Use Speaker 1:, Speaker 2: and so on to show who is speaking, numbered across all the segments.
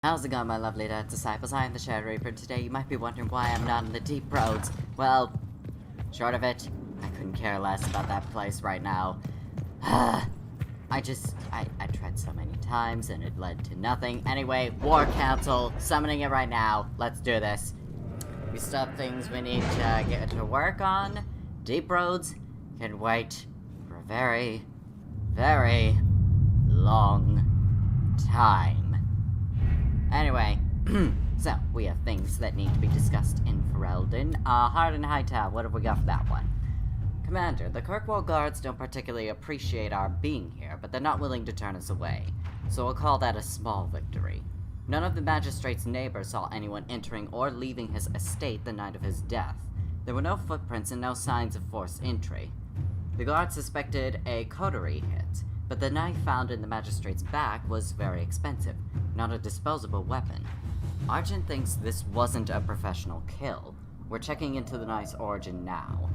Speaker 1: How's it going, my lovely disciples? I am the Shadow Reaper. Today you might be wondering why I'm not in the deep roads. Well, short of it, I couldn't care less about that place right now. I tried so many times and it led to nothing. Anyway, War Council, summoning it right now. Let's do this. We still have things we need to get to work on. Deep roads can wait for a very, very long time. Anyway, so, we have things that need to be discussed in Ferelden. Hard and Hightower, what have we got for that one? Commander, the Kirkwall guards don't particularly appreciate our being here, but they're not willing to turn us away, so we'll call that a small victory. None of the magistrate's neighbors saw anyone entering or leaving his estate the night of his death. There were no footprints and no signs of forced entry. The guards suspected a coterie hit, but the knife found in the magistrate's back was very expensive, not a disposable weapon. Argent thinks this wasn't a professional kill. We're checking into the knife's origin now.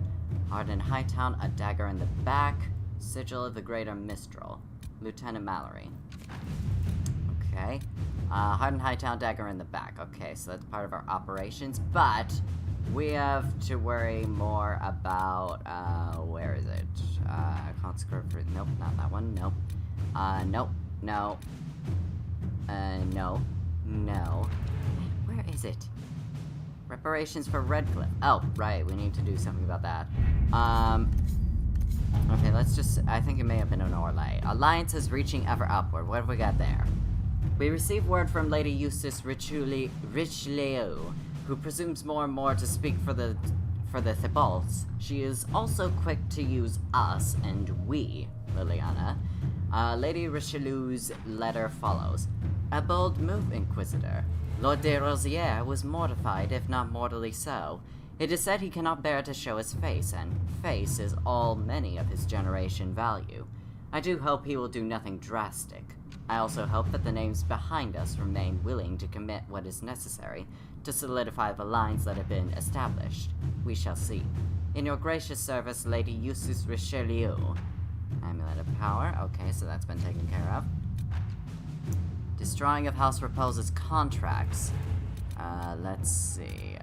Speaker 1: Hardin Hightown, a dagger in the back. Sigil of the Greater Mistral. Lieutenant Mallory. Okay. Hardin Hightown, dagger in the back. Okay, so that's part of our operations, but we have to worry more about, where is it? Consecrate, nope, not that one, nope. Nope, no. No. Where is it? Reparations for Redcliffe. Oh, right, we need to do something about that. Okay, let's just, I think it may have been an Orlais. Alliances reaching ever upward. What have we got there? We received word from Lady Eustace Richelieu, who presumes more and more to speak for the Thibaults. She is also quick to use us and we, Liliana. Lady Richelieu's letter follows. A bold move, Inquisitor. Lord de Rosière was mortified, if not mortally so. It is said he cannot bear to show his face, and face is all many of his generation value. I do hope he will do nothing drastic. I also hope that the names behind us remain willing to commit what is necessary to solidify the lines that have been established. We shall see. In your gracious service, Lady Eustace Richelieu. Amulet of Power. Okay, so that's been taken care of. Destroying of House Repose's contracts. Let's see.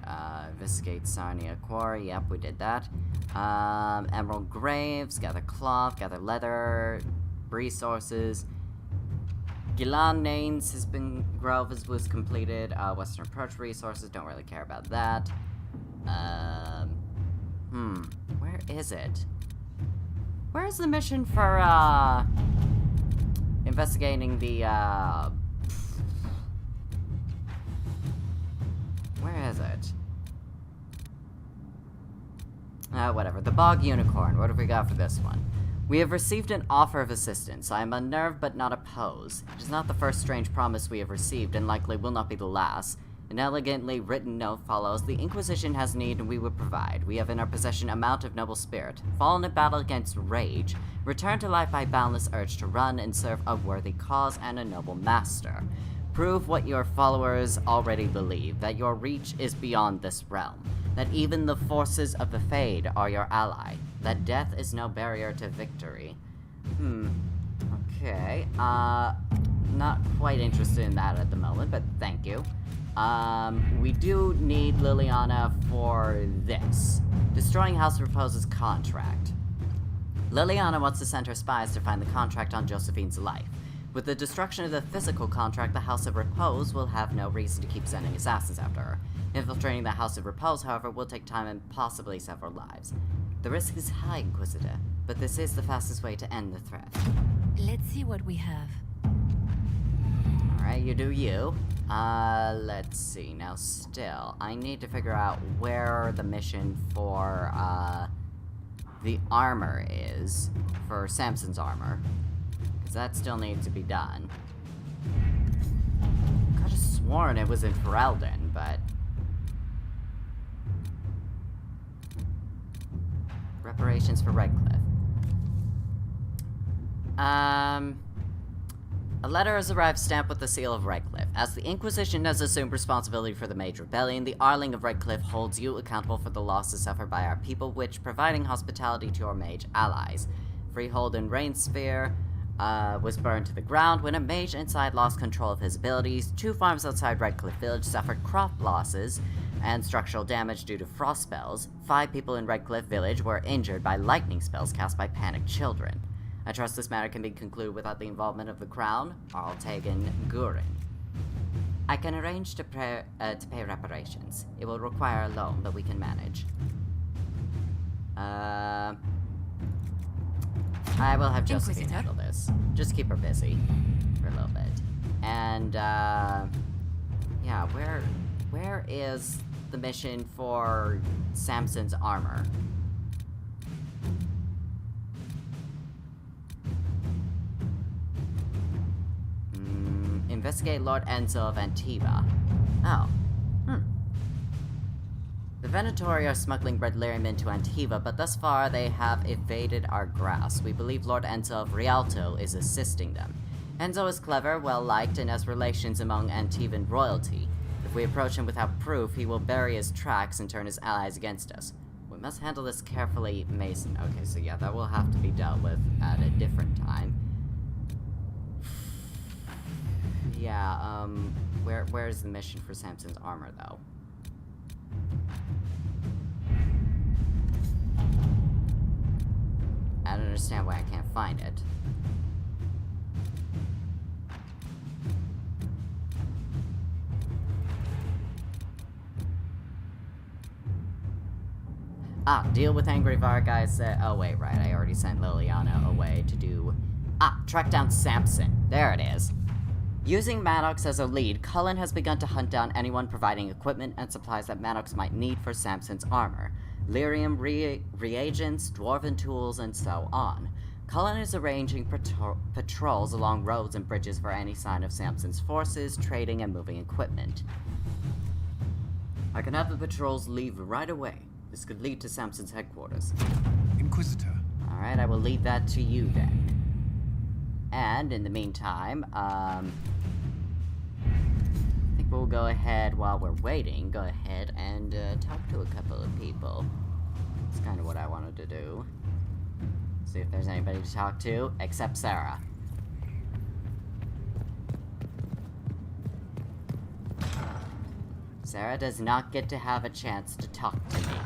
Speaker 1: Viscate Sarnia Quarry. Yep, we did that. Emerald Graves. Gather cloth. Gather leather. Resources. Gilan Nains has been... Grove was completed. Western Approach resources. Don't really care about that. Where is it? Where's the mission for, investigating the, Where is it? Whatever. The Bog Unicorn. What have we got for this one? We have received an offer of assistance. I am unnerved but not opposed. It is not the first strange promise we have received, and likely will not be the last. An elegantly written note follows. The Inquisition has need, and we will provide. We have in our possession a mount of noble spirit. Fallen in battle against rage. Returned to life by boundless urge to run and serve a worthy cause and a noble master. Prove what your followers already believe, that your reach is beyond this realm. That even the forces of the Fade are your ally. That death is no barrier to victory. Okay. Not quite interested in that at the moment, but thank you. We do need Liliana for this. Destroying House Repose's contract. Liliana wants to send her spies to find the contract on Josephine's life. With the destruction of the physical contract, the House of Repose will have no reason to keep sending assassins after her. Infiltrating the House of Repose, however, will take time and possibly several lives. The risk is high, Inquisitor, but this is the fastest way to end the threat.
Speaker 2: Let's see what we have.
Speaker 1: Alright, you do you. Let's see. Now, still, I need to figure out where the mission for, the armor is. For Samson's armor. Because that still needs to be done. Could have sworn it was in Ferelden, but... Reparations for Redcliffe. A letter has arrived stamped with the seal of Redcliffe. As the Inquisition has assumed responsibility for the Mage Rebellion, the Arling of Redcliffe holds you accountable for the losses suffered by our people, which, providing hospitality to your mage allies. Freehold and Rainsphere, was burned to the ground when a mage inside lost control of his abilities. 2 farms outside Redcliffe Village suffered crop losses and structural damage due to frost spells. 5 people in Redcliffe Village were injured by lightning spells cast by panicked children. I trust this matter can be concluded without the involvement of the Crown. Arltagan Gurin. I can arrange to pay reparations. It will require a loan, but we can manage. I will have Josephine handle this. Just keep her busy for a little bit. And, yeah, where is the mission for Samson's armor? Investigate Lord Enzo of Antiva. Oh. The Venatori are smuggling red lyrium into Antiva, but thus far they have evaded our grasp. We believe Lord Enzo of Rialto is assisting them. Enzo is clever, well-liked, and has relations among Antivan royalty. If we approach him without proof, he will bury his tracks and turn his allies against us. We must handle this carefully, Mason. Okay, so yeah, that will have to be dealt with at a different time. Yeah, where's the mission for Samson's armor, though? I don't understand why I can't find it. Deal with Angry Vargas. Oh, wait, right. I already sent Liliana away to do... track down Samson. There it is. Using Maddox as a lead, Cullen has begun to hunt down anyone providing equipment and supplies that Maddox might need for Samson's armor. Lyrium, reagents, dwarven tools, and so on. Cullen is arranging patrols along roads and bridges for any sign of Samson's forces, trading and moving equipment. I can have the patrols leave right away. This could lead to Samson's headquarters.
Speaker 3: Inquisitor.
Speaker 1: Alright, I will leave that to you then. And in the meantime, I think we'll go ahead, while we're waiting, go ahead and talk to a couple of people. That's kind of what I wanted to do. See if there's anybody to talk to, except Sarah. Sarah does not get to have a chance to talk to me.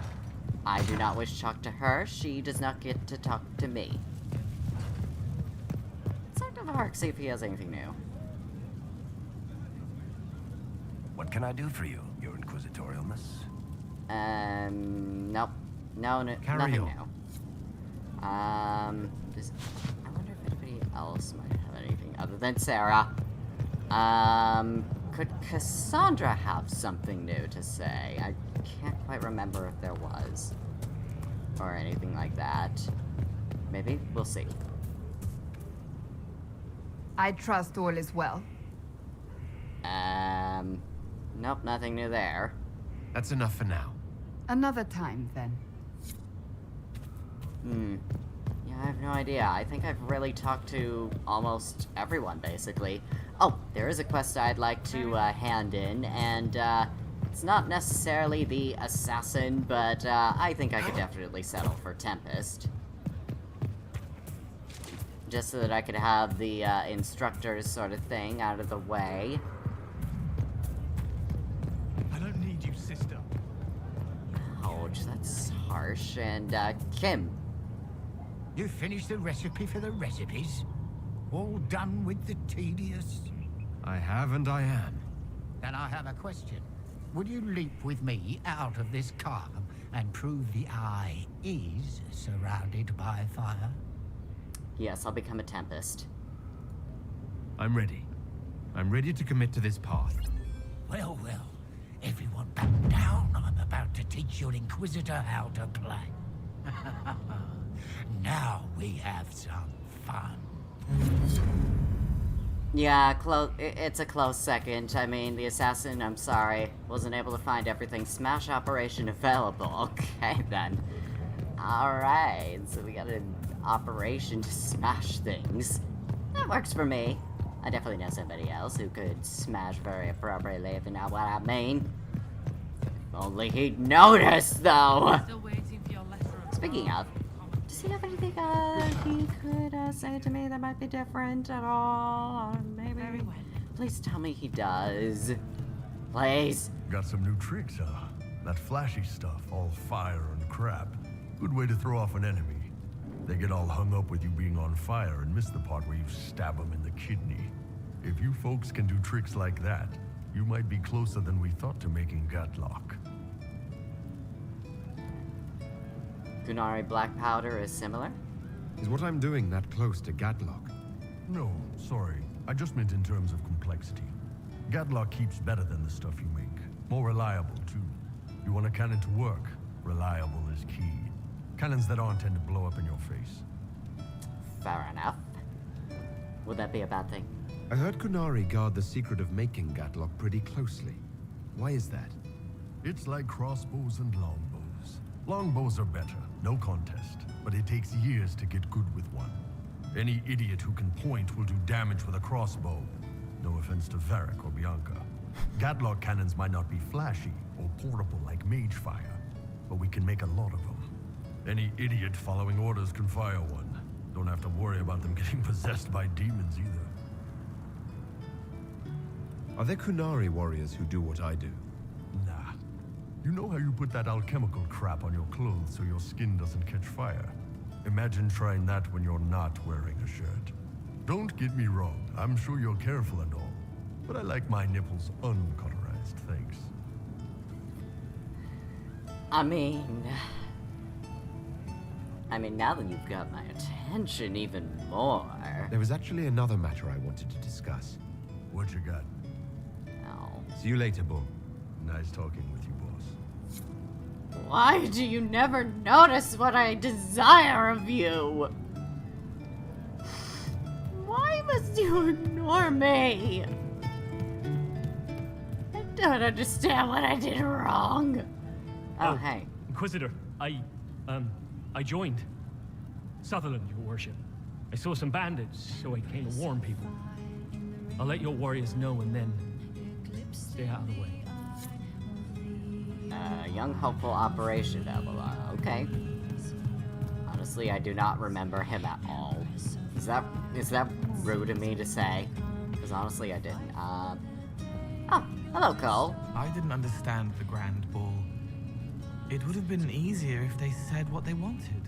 Speaker 1: I do not wish to talk to her, she does not get to talk to me. Let's talk to Vark, see if he has anything new.
Speaker 3: What can I do for you, your Inquisitorialness?
Speaker 1: Nope. No,
Speaker 3: Carry
Speaker 1: nothing
Speaker 3: on.
Speaker 1: new. I wonder if anybody else might have anything other than Sarah. Could Cassandra have something new to say? I can't quite remember if there was. Or anything like that. Maybe? We'll see.
Speaker 4: I trust all is well.
Speaker 1: Nope, nothing new there.
Speaker 3: That's enough for now.
Speaker 4: Another time, then.
Speaker 1: Yeah, I have no idea. I think I've really talked to almost everyone, basically. Oh, there is a quest I'd like to hand in, and it's not necessarily the assassin, but I think I could definitely settle for Tempest. Just so that I could have the instructors sort of thing out of the way.
Speaker 3: I don't need you, sister.
Speaker 1: Ouch, that's harsh. And Kim.
Speaker 5: You finished the recipe for the recipes? All done with the tedious?
Speaker 3: I have and I am.
Speaker 5: Then I have a question. Would you leap with me out of this car and prove the eye is surrounded by fire?
Speaker 1: Yes, I'll become a Tempest.
Speaker 3: I'm ready. I'm ready to commit to this path.
Speaker 5: Well, well. Everyone back down. I'm about to teach your Inquisitor how to play. Now we have some fun.
Speaker 1: Yeah, it's a close second. I mean, the assassin, I'm sorry, wasn't able to find everything. Smash operation available. Okay, then. Alright, so we got an operation to smash things. That works for me. I definitely know somebody else who could smash very appropriately, if you know what I mean. If only he'd notice, though!
Speaker 6: Still waiting for your letter of
Speaker 1: Speaking of, does Does he have anything he could say to me that might be different at all? Or maybe.
Speaker 2: Very well.
Speaker 1: Please tell me he does. Please.
Speaker 6: Got some new tricks, huh? That flashy stuff, all fire and crap. Good way to throw off an enemy. They get all hung up with you being on fire and miss the part where you stab them in the kidney. If you folks can do tricks like that, you might be closer than we thought to making Gatlock.
Speaker 1: Kunari black powder is similar?
Speaker 3: Is what I'm doing that close to Gatlock?
Speaker 6: No, sorry. I just meant in terms of complexity. Gatlock keeps better than the stuff you make. More reliable, too. You want a cannon to work? Reliable is key. Cannons that aren't tend to blow up in your face.
Speaker 1: Fair enough. Would that be a bad thing?
Speaker 3: I heard Kunari guard the secret of making Gatlock pretty closely. Why is that?
Speaker 6: It's like crossbows and longbows. Longbows are better, no contest, but it takes years to get good with one. Any idiot who can point will do damage with a crossbow. No offense to Varric or Bianca. Gatlock cannons might not be flashy or portable like mage fire, but we can make a lot of them. Any idiot following orders can fire one. Don't have to worry about them getting possessed by demons either.
Speaker 3: Are there Kunari warriors who do what I do?
Speaker 6: Nah. You know how you put that alchemical crap on your clothes so your skin doesn't catch fire? Imagine trying that when you're not wearing a shirt. Don't get me wrong, I'm sure you're careful and all, but I like my nipples uncauterized, thanks.
Speaker 1: I mean, now that you've got my attention even more.
Speaker 3: There was actually another matter I wanted to discuss.
Speaker 6: What you got?
Speaker 1: Oh.
Speaker 3: See you later, Bull.
Speaker 6: Nice talking with you, boss.
Speaker 1: Why do you never notice what I desire of you? Why must you ignore me? I don't understand what I did wrong. Oh, hey.
Speaker 7: Inquisitor, I joined Sutherland, your worship. I saw some bandits, so I came to warn people. I'll let your warriors know and then stay out of the way.
Speaker 1: Young hopeful Operation Avalon. Okay. Honestly, I do not remember him at all. Is that rude of me to say? Because honestly, I didn't. Oh, hello, Cole.
Speaker 8: I didn't understand the Grand Ball. It would have been easier if they said what they wanted.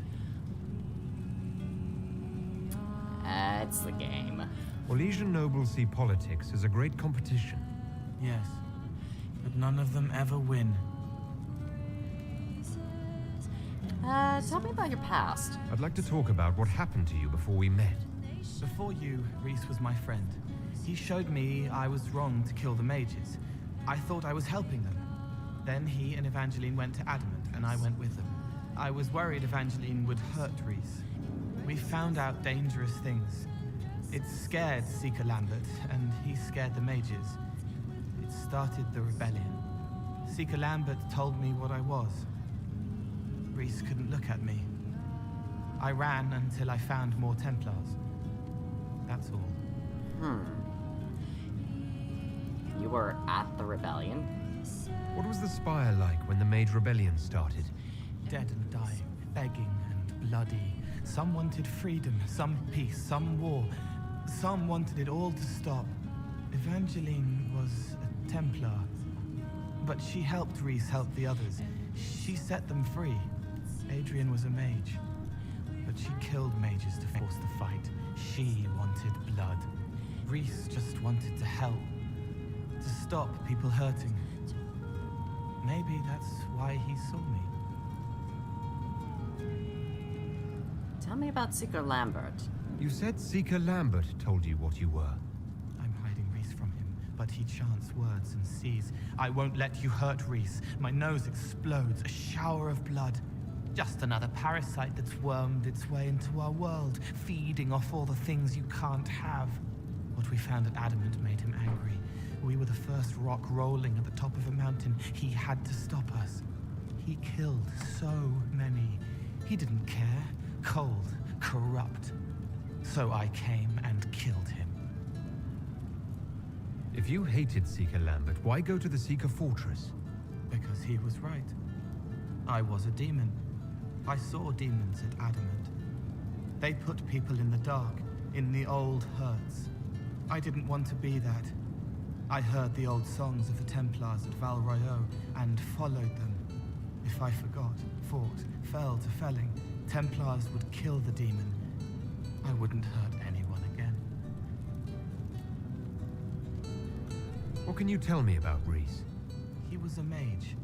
Speaker 1: It's the game.
Speaker 3: Orlesian nobles see politics as a great competition.
Speaker 8: Yes, but none of them ever win.
Speaker 1: Tell me about your past.
Speaker 3: I'd like to talk about what happened to you before we met.
Speaker 8: Before you, Reese was my friend. He showed me I was wrong to kill the mages. I thought I was helping them. Then he and Evangeline went to Adamant, and I went with them. I was worried Evangeline would hurt Reese. We found out dangerous things. It scared Seeker Lambert, and he scared the mages. It started the rebellion. Seeker Lambert told me what I was. Reese couldn't look at me. I ran until I found more Templars. That's all.
Speaker 1: You were at the rebellion?
Speaker 3: What was the Spire like when the Mage Rebellion started?
Speaker 8: Dead and dying, begging and bloody. Some wanted freedom, some peace, some war. Some wanted it all to stop. Evangeline was a Templar, but she helped Reese help the others. She set them free. Adrian was a mage, but she killed mages to force the fight. She wanted blood. Reese just wanted to help, to stop people hurting. Maybe that's why he saw me.
Speaker 1: Tell me about Seeker Lambert.
Speaker 3: You said Seeker Lambert told you what you were.
Speaker 8: I'm hiding Reese from him, but he chants words and sees. I won't let you hurt Reese. My nose explodes, a shower of blood. Just another parasite that's wormed its way into our world, feeding off all the things you can't have. What we found at Adamant made him angry. We were the first rock rolling at the top of a mountain. He had to stop us. He killed so many. He didn't care. Cold, corrupt. So I came and killed him.
Speaker 3: If you hated Seeker Lambert, why go to the Seeker Fortress?
Speaker 8: Because he was right. I was a demon. I saw demons at Adamant. They put people in the dark, in the old hurts. I didn't want to be that. I heard the old songs of the Templars at Val Royeaux and followed them. If I forgot, fought, fell to felling, Templars would kill the demon. I wouldn't hurt anyone again.
Speaker 3: What can you tell me about Reese?
Speaker 8: He was a mage.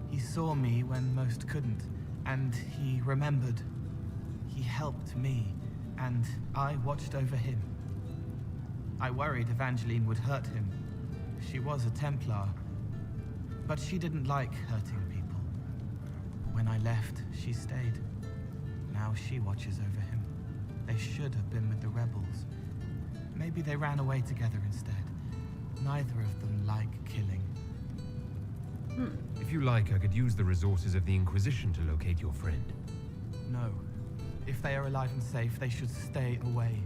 Speaker 8: He saw me when most couldn't, and he remembered. He helped me, and I watched over him. I worried Evangeline would hurt him. She was a Templar, but she didn't like hurting people. When I left, she stayed. Now she watches over him. They should have been with the rebels. Maybe they ran away together instead. Neither of them like killing.
Speaker 3: If you like, I could use the resources of the Inquisition to locate your friend.
Speaker 8: No. If they are alive and safe, they should stay away.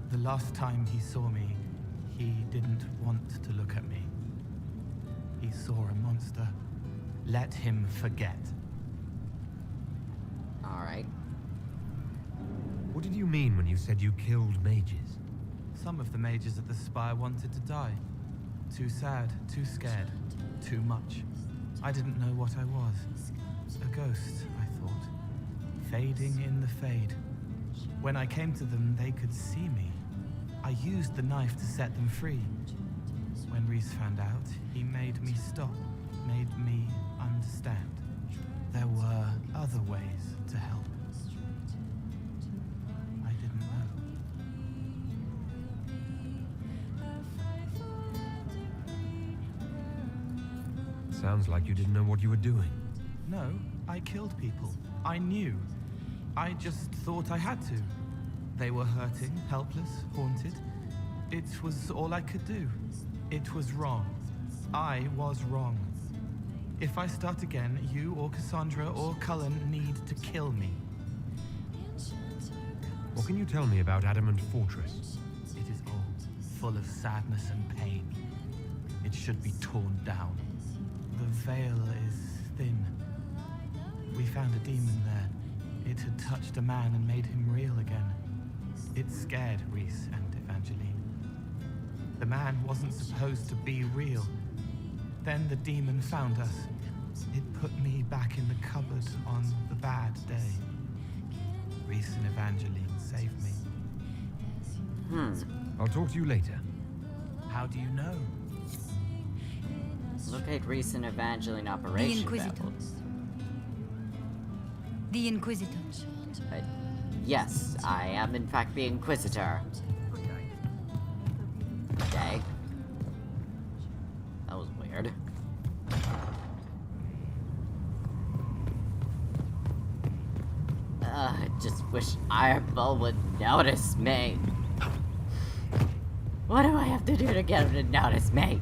Speaker 8: The last time he saw me, he didn't want to look at me. He saw a monster. Let him forget.
Speaker 1: Alright.
Speaker 3: What did you mean when you said you killed mages?
Speaker 8: Some of the mages at the Spire wanted to die. Too sad, too scared, too much. I didn't know what I was. A ghost, I thought. Fading in the fade. When I came to them, they could see me. I used the knife to set them free. When Reese found out, he made me stop, made me understand. There were other ways to help. I didn't know.
Speaker 3: Sounds like you didn't know what you were doing.
Speaker 8: No, I killed people. I knew. I just thought I had to. They were hurting, helpless, haunted. It was all I could do. It was wrong. I was wrong. If I start again, you or Cassandra or Cullen need to kill me.
Speaker 3: What can you tell me about Adamant Fortress?
Speaker 8: It is old, full of sadness and pain. It should be torn down. The veil is thin. We found a demon there. It had touched a man and made him real again. It scared Reese and Evangeline. The man wasn't supposed to be real. Then the demon found us. It put me back in the cupboard on the bad day. Reese and Evangeline saved me.
Speaker 3: I'll talk to you later.
Speaker 8: How do you know?
Speaker 1: Locate recent Evangeline
Speaker 2: The
Speaker 1: operation
Speaker 2: Inquisitor.
Speaker 1: battles.
Speaker 2: The Inquisitor.
Speaker 1: Yes, I am in fact the Inquisitor. Okay. That was weird. I just wish Ironbull would notice me. What do I have to do to get him to notice me?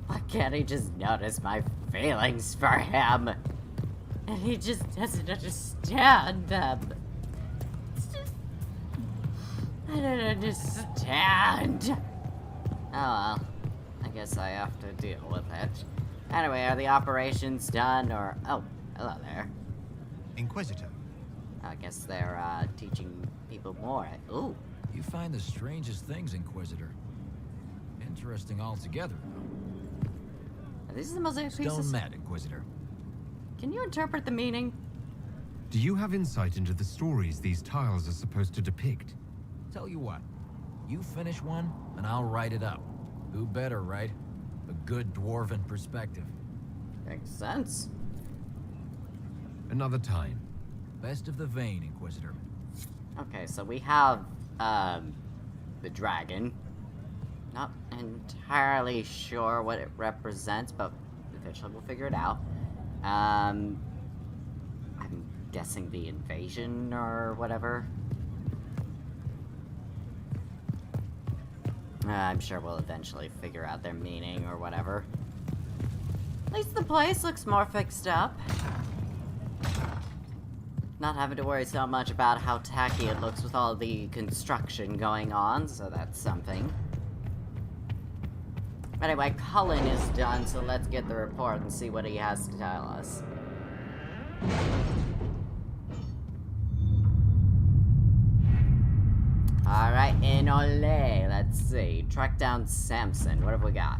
Speaker 1: Why can't he just notice my feelings for him? And he just doesn't understand them. I don't understand. Oh well. I guess I have to deal with it. Anyway, are the operations done or... Oh, hello there.
Speaker 9: Inquisitor.
Speaker 1: I guess they're teaching people more. Ooh.
Speaker 10: You find the strangest things, Inquisitor. Interesting altogether.
Speaker 1: Are these the mosaic pieces?
Speaker 10: Stone mat, Inquisitor.
Speaker 1: Can you interpret the meaning?
Speaker 3: Do you have insight into the stories these tiles are supposed to depict?
Speaker 10: Tell you what, you finish one, and I'll write it up. Who better, right? A good dwarven perspective.
Speaker 1: Makes sense.
Speaker 3: Another time.
Speaker 10: Best of the vein, Inquisitor.
Speaker 1: Okay, so we have, the dragon. Not entirely sure what it represents, but eventually we'll figure it out. I'm guessing the invasion or whatever. I'm sure we'll eventually figure out their meaning or whatever. At least the place looks more fixed up. Not having to worry so much about how tacky it looks with all the construction going on, so that's something. Anyway, Cullen is done, so let's get the report and see what he has to tell us. Alright, in Ole, let's see. Track down Samson. What have we got?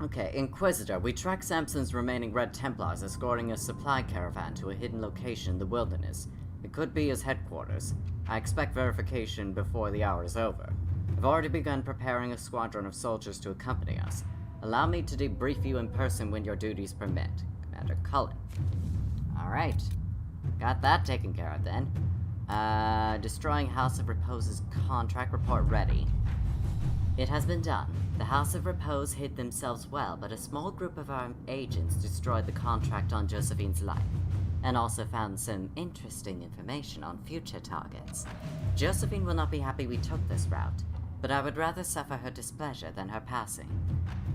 Speaker 1: Okay, Inquisitor. We track Samson's remaining Red Templars escorting a supply caravan to a hidden location in the wilderness. It could be his headquarters. I expect verification before the hour is over. I've already begun preparing a squadron of soldiers to accompany us. Allow me to debrief you in person when your duties permit. Commander Cullen. Alright. Got that taken care of then. Destroying House of Repose's contract report ready. It has been done. The House of Repose hid themselves well, but a small group of our agents destroyed the contract on Josephine's life, and also found some interesting information on future targets. Josephine will not be happy we took this route, but I would rather suffer her displeasure than her passing.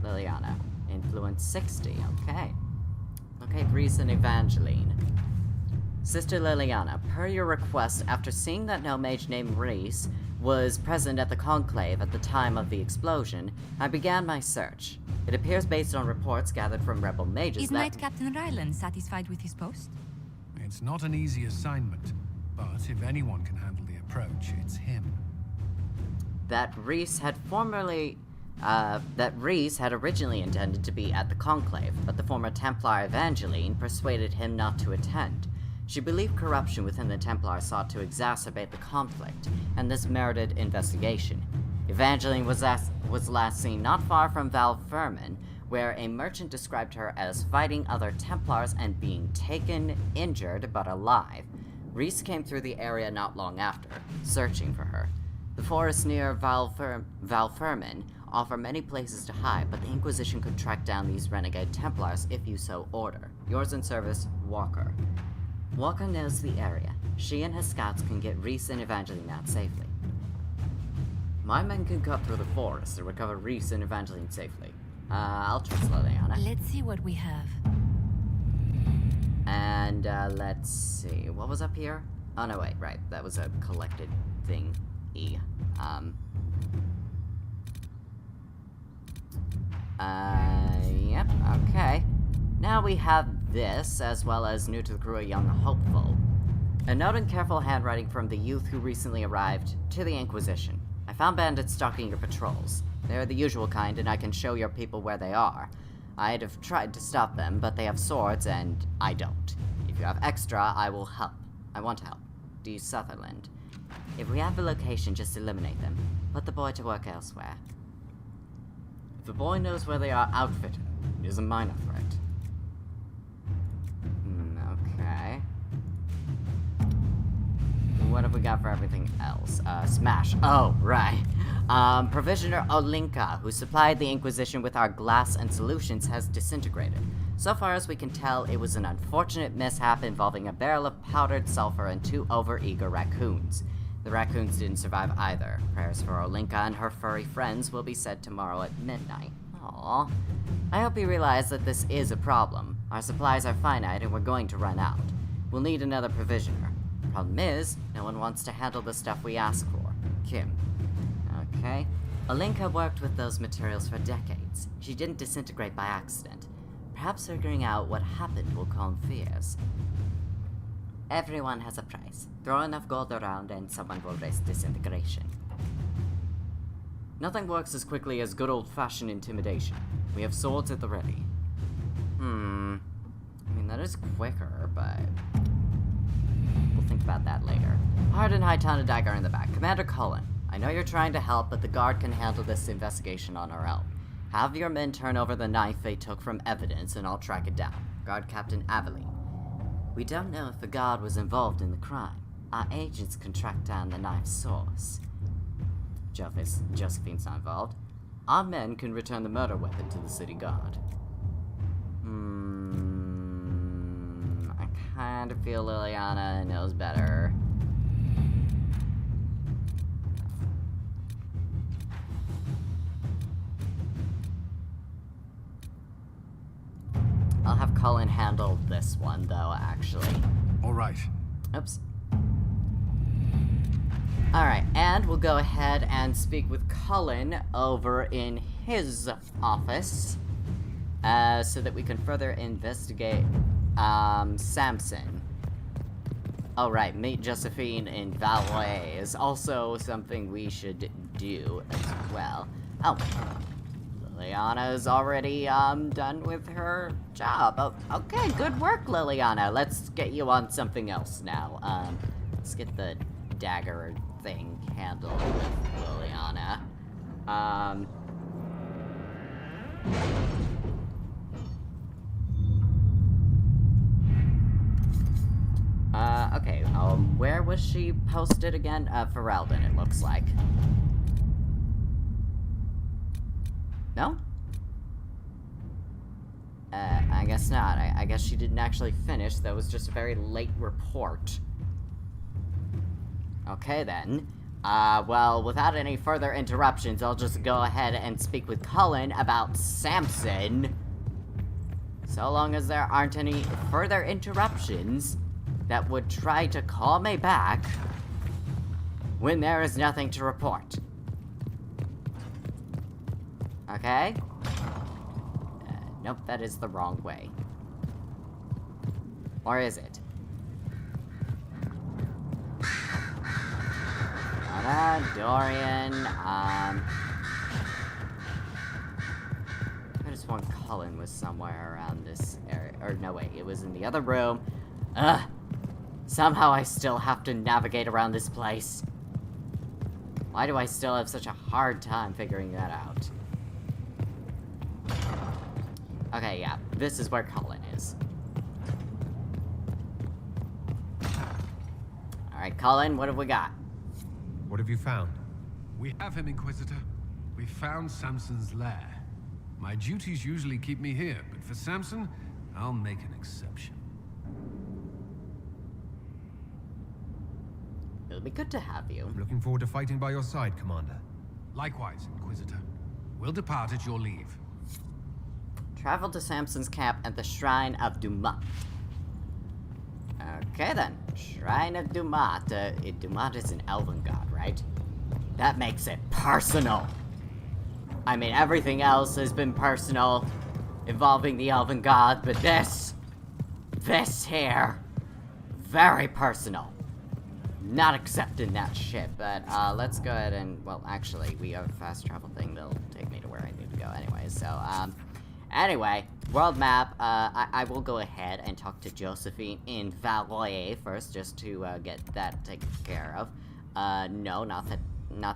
Speaker 1: Liliana. Influence 60, okay. Okay, Grease and Evangeline. Sister Liliana, per your request, after seeing that no mage named Reese was present at the conclave at the time of the explosion, I began my search. It appears based on reports gathered from rebel mages
Speaker 2: Is Knight Captain Ryland satisfied with his post?
Speaker 9: It's not an easy assignment, but if anyone can handle the approach, it's him.
Speaker 1: That Reese had originally intended to be at the conclave, but the former Templar Evangeline persuaded him not to attend. She believed corruption within the Templars sought to exacerbate the conflict, and this merited investigation. Evangeline was last seen not far from Valfermin, where a merchant described her as fighting other Templars and being taken, injured, but alive. Reese came through the area not long after, searching for her. The forests near Valfermin offer many places to hide, but the Inquisition could track down these renegade Templars if you so order. Yours in service, Walker. Walker knows the area. She and his scouts can get Reese and Evangeline out safely. My men can cut through the forest and recover Reese and Evangeline safely. I'll trust Liliana.
Speaker 2: Let's see what we have.
Speaker 1: And, let's see. What was up here? Oh, no, wait, right. That was a collected thing. Yep, okay. Now we have this, as well as new to the crew, a young hopeful. A note in careful handwriting from the youth who recently arrived to the Inquisition. I found bandits stalking your patrols. They're the usual kind, and I can show your people where they are. I'd have tried to stop them, but they have swords, and I don't. If you have extra, I will help. I want help. D. Sutherland. If we have the location, just eliminate them. Put the boy to work elsewhere. If the boy knows where they are, outfit him. It is a minor threat. Okay. What have we got for everything else? Smash. Oh, right. Provisioner Olinka, who supplied the Inquisition with our glass and solutions, has disintegrated. So far as we can tell, it was an unfortunate mishap involving a barrel of powdered sulfur and 2 overeager raccoons. The raccoons didn't survive either. Prayers for Olinka and her furry friends will be said tomorrow at midnight. Aww. I hope you realize that this is a problem. Our supplies are finite and we're going to run out. We'll need another provisioner. Problem is, no one wants to handle the stuff we ask for. Kim. Okay. Olinka worked with those materials for decades. She didn't disintegrate by accident. Perhaps figuring out what happened will calm fears. Everyone has a price. Throw enough gold around and someone will risk disintegration. Nothing works as quickly as good old-fashioned intimidation. We have swords at the ready. I mean, that is quicker, but we'll think about that later. Hard and High-Town dagger in the back. Commander Cullen, I know you're trying to help, but the guard can handle this investigation on our own. Have your men turn over the knife they took from evidence, and I'll track it down. Guard Captain Aveline. We don't know if the guard was involved in the crime. Our agents can track down the knife's source. Josephine's not involved. Our men can return the murder weapon to the city guard. I kind of feel Liliana knows better. I'll have Cullen handle this one, though, actually.
Speaker 9: All right.
Speaker 1: Oops. Alright, and we'll go ahead and speak with Cullen over in his office, so that we can further investigate Samson. Oh, right, meet Josephine in Valois is also something we should do as well. Oh, Liliana's already, done with her job. Oh, okay, good work, Liliana. Let's get you on something else now. Let's get the dagger thing handled with Liliana. Okay, where was she posted again? Ferelden, it looks like. No? I guess not. I guess she didn't actually finish. That was just a very late report. Okay, then. Well, without any further interruptions, I'll just go ahead and speak with Cullen about Samson. So long as there aren't any further interruptions that would try to call me back when there is nothing to report. Okay? Nope, that is the wrong way. Or is it? Dorian, I could have sworn Cullen was somewhere around this area. Or no, wait, it was in the other room. Somehow I still have to navigate around this place. Why do I still have such a hard time figuring that out? Okay, yeah, this is where Cullen is. Alright, Cullen, what have we got?
Speaker 3: What have you found?
Speaker 9: We have him, Inquisitor. We found Samson's lair. My duties usually keep me here, but for Samson, I'll make an exception.
Speaker 1: It'll be good to have you.
Speaker 3: I'm looking forward to fighting by your side, Commander.
Speaker 9: Likewise, Inquisitor. We'll depart at your leave.
Speaker 1: Travel to Samson's camp at the Shrine of Dumat. Okay then, Shrine of Dumat. Dumat is an elven god, right? That makes it personal. I mean, everything else has been personal, involving the elven god, but this here, very personal. Not accepting that shit, but let's go ahead and, well, actually, we have a fast travel thing that'll take me to where I need to go anyway, so, anyway, world map, I will go ahead and talk to Josephine in Valois first, just to, get that taken care of. No, not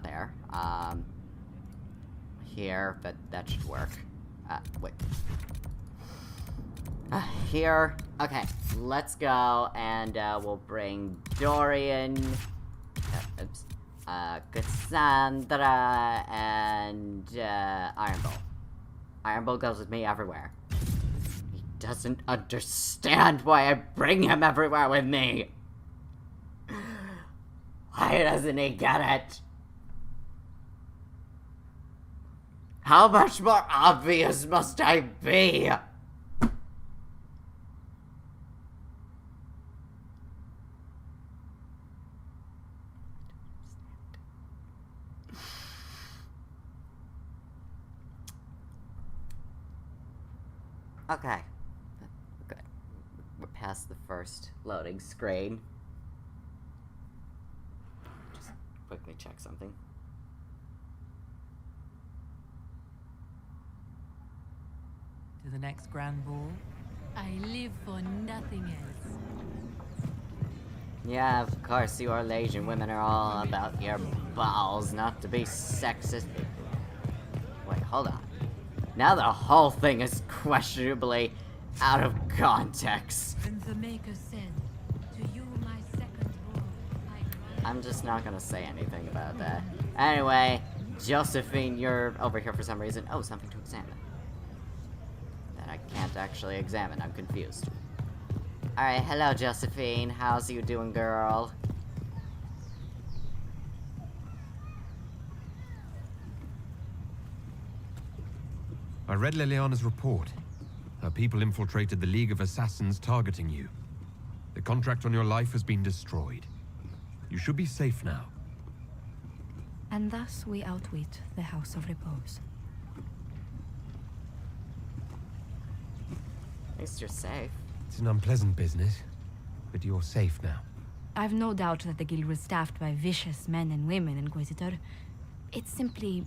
Speaker 1: there. Here, that should work. Wait. Here. Okay, let's go, and, we'll bring Dorian, Cassandra, and, Ironbow. Ironbow goes with me everywhere. He doesn't understand why I bring him everywhere with me. Why doesn't he get it? How much more obvious must I be? Okay. Good. We're past the first loading screen. Just quickly check something.
Speaker 11: To the next grand ball? I live for nothing else.
Speaker 1: Yeah, of course, you Eurasian women are all about your balls, not to be sexist. Wait, hold on. Now the whole thing is questionably out of context.
Speaker 11: And the Maker said, to you my second born,
Speaker 1: I'm just not gonna say anything about that. Anyway, Josephine, you're over here for some reason. Oh, something to examine. That I can't actually examine, I'm confused. Alright, hello Josephine, how's you doing, girl?
Speaker 3: I read Liliana's report. Her people infiltrated the League of Assassins targeting you. The contract on your life has been destroyed. You should be safe now.
Speaker 2: And thus we outwit the House of Repose.
Speaker 1: At least you're safe.
Speaker 3: It's an unpleasant business, but you're safe now.
Speaker 2: I've no doubt that the guild was staffed by vicious men and women, Inquisitor. It's simply...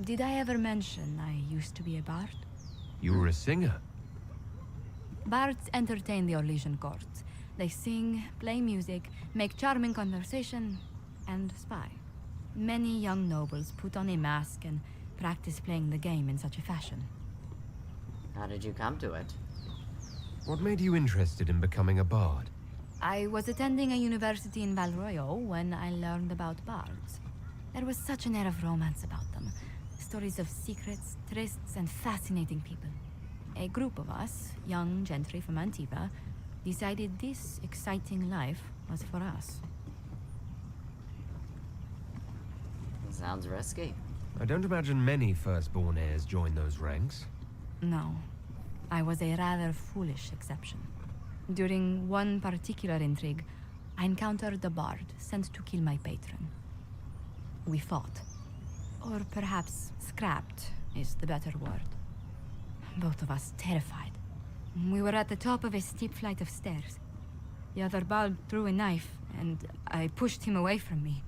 Speaker 2: Did I ever mention I used to be a bard?
Speaker 3: You were a singer?
Speaker 2: Bards entertain the Orlesian court. They sing, play music, make charming conversation, and spy. Many young nobles put on a mask and practice playing the game in such a fashion.
Speaker 1: How did you come to it?
Speaker 3: What made you interested in becoming a bard?
Speaker 2: I was attending a university in Valroyo when I learned about bards. There was such an air of romance about them. Stories of secrets, trysts, and fascinating people. A group of us, young gentry from Antiva, decided this exciting life was for us.
Speaker 1: Sounds risky.
Speaker 3: I don't imagine many firstborn heirs join those ranks.
Speaker 2: No, I was a rather foolish exception. During one particular intrigue, I encountered a bard sent to kill my patron. We fought. Or perhaps scrapped is the better word. Both of us terrified. We were at the top of a steep flight of stairs. The other bard threw a knife, and I pushed him away from me.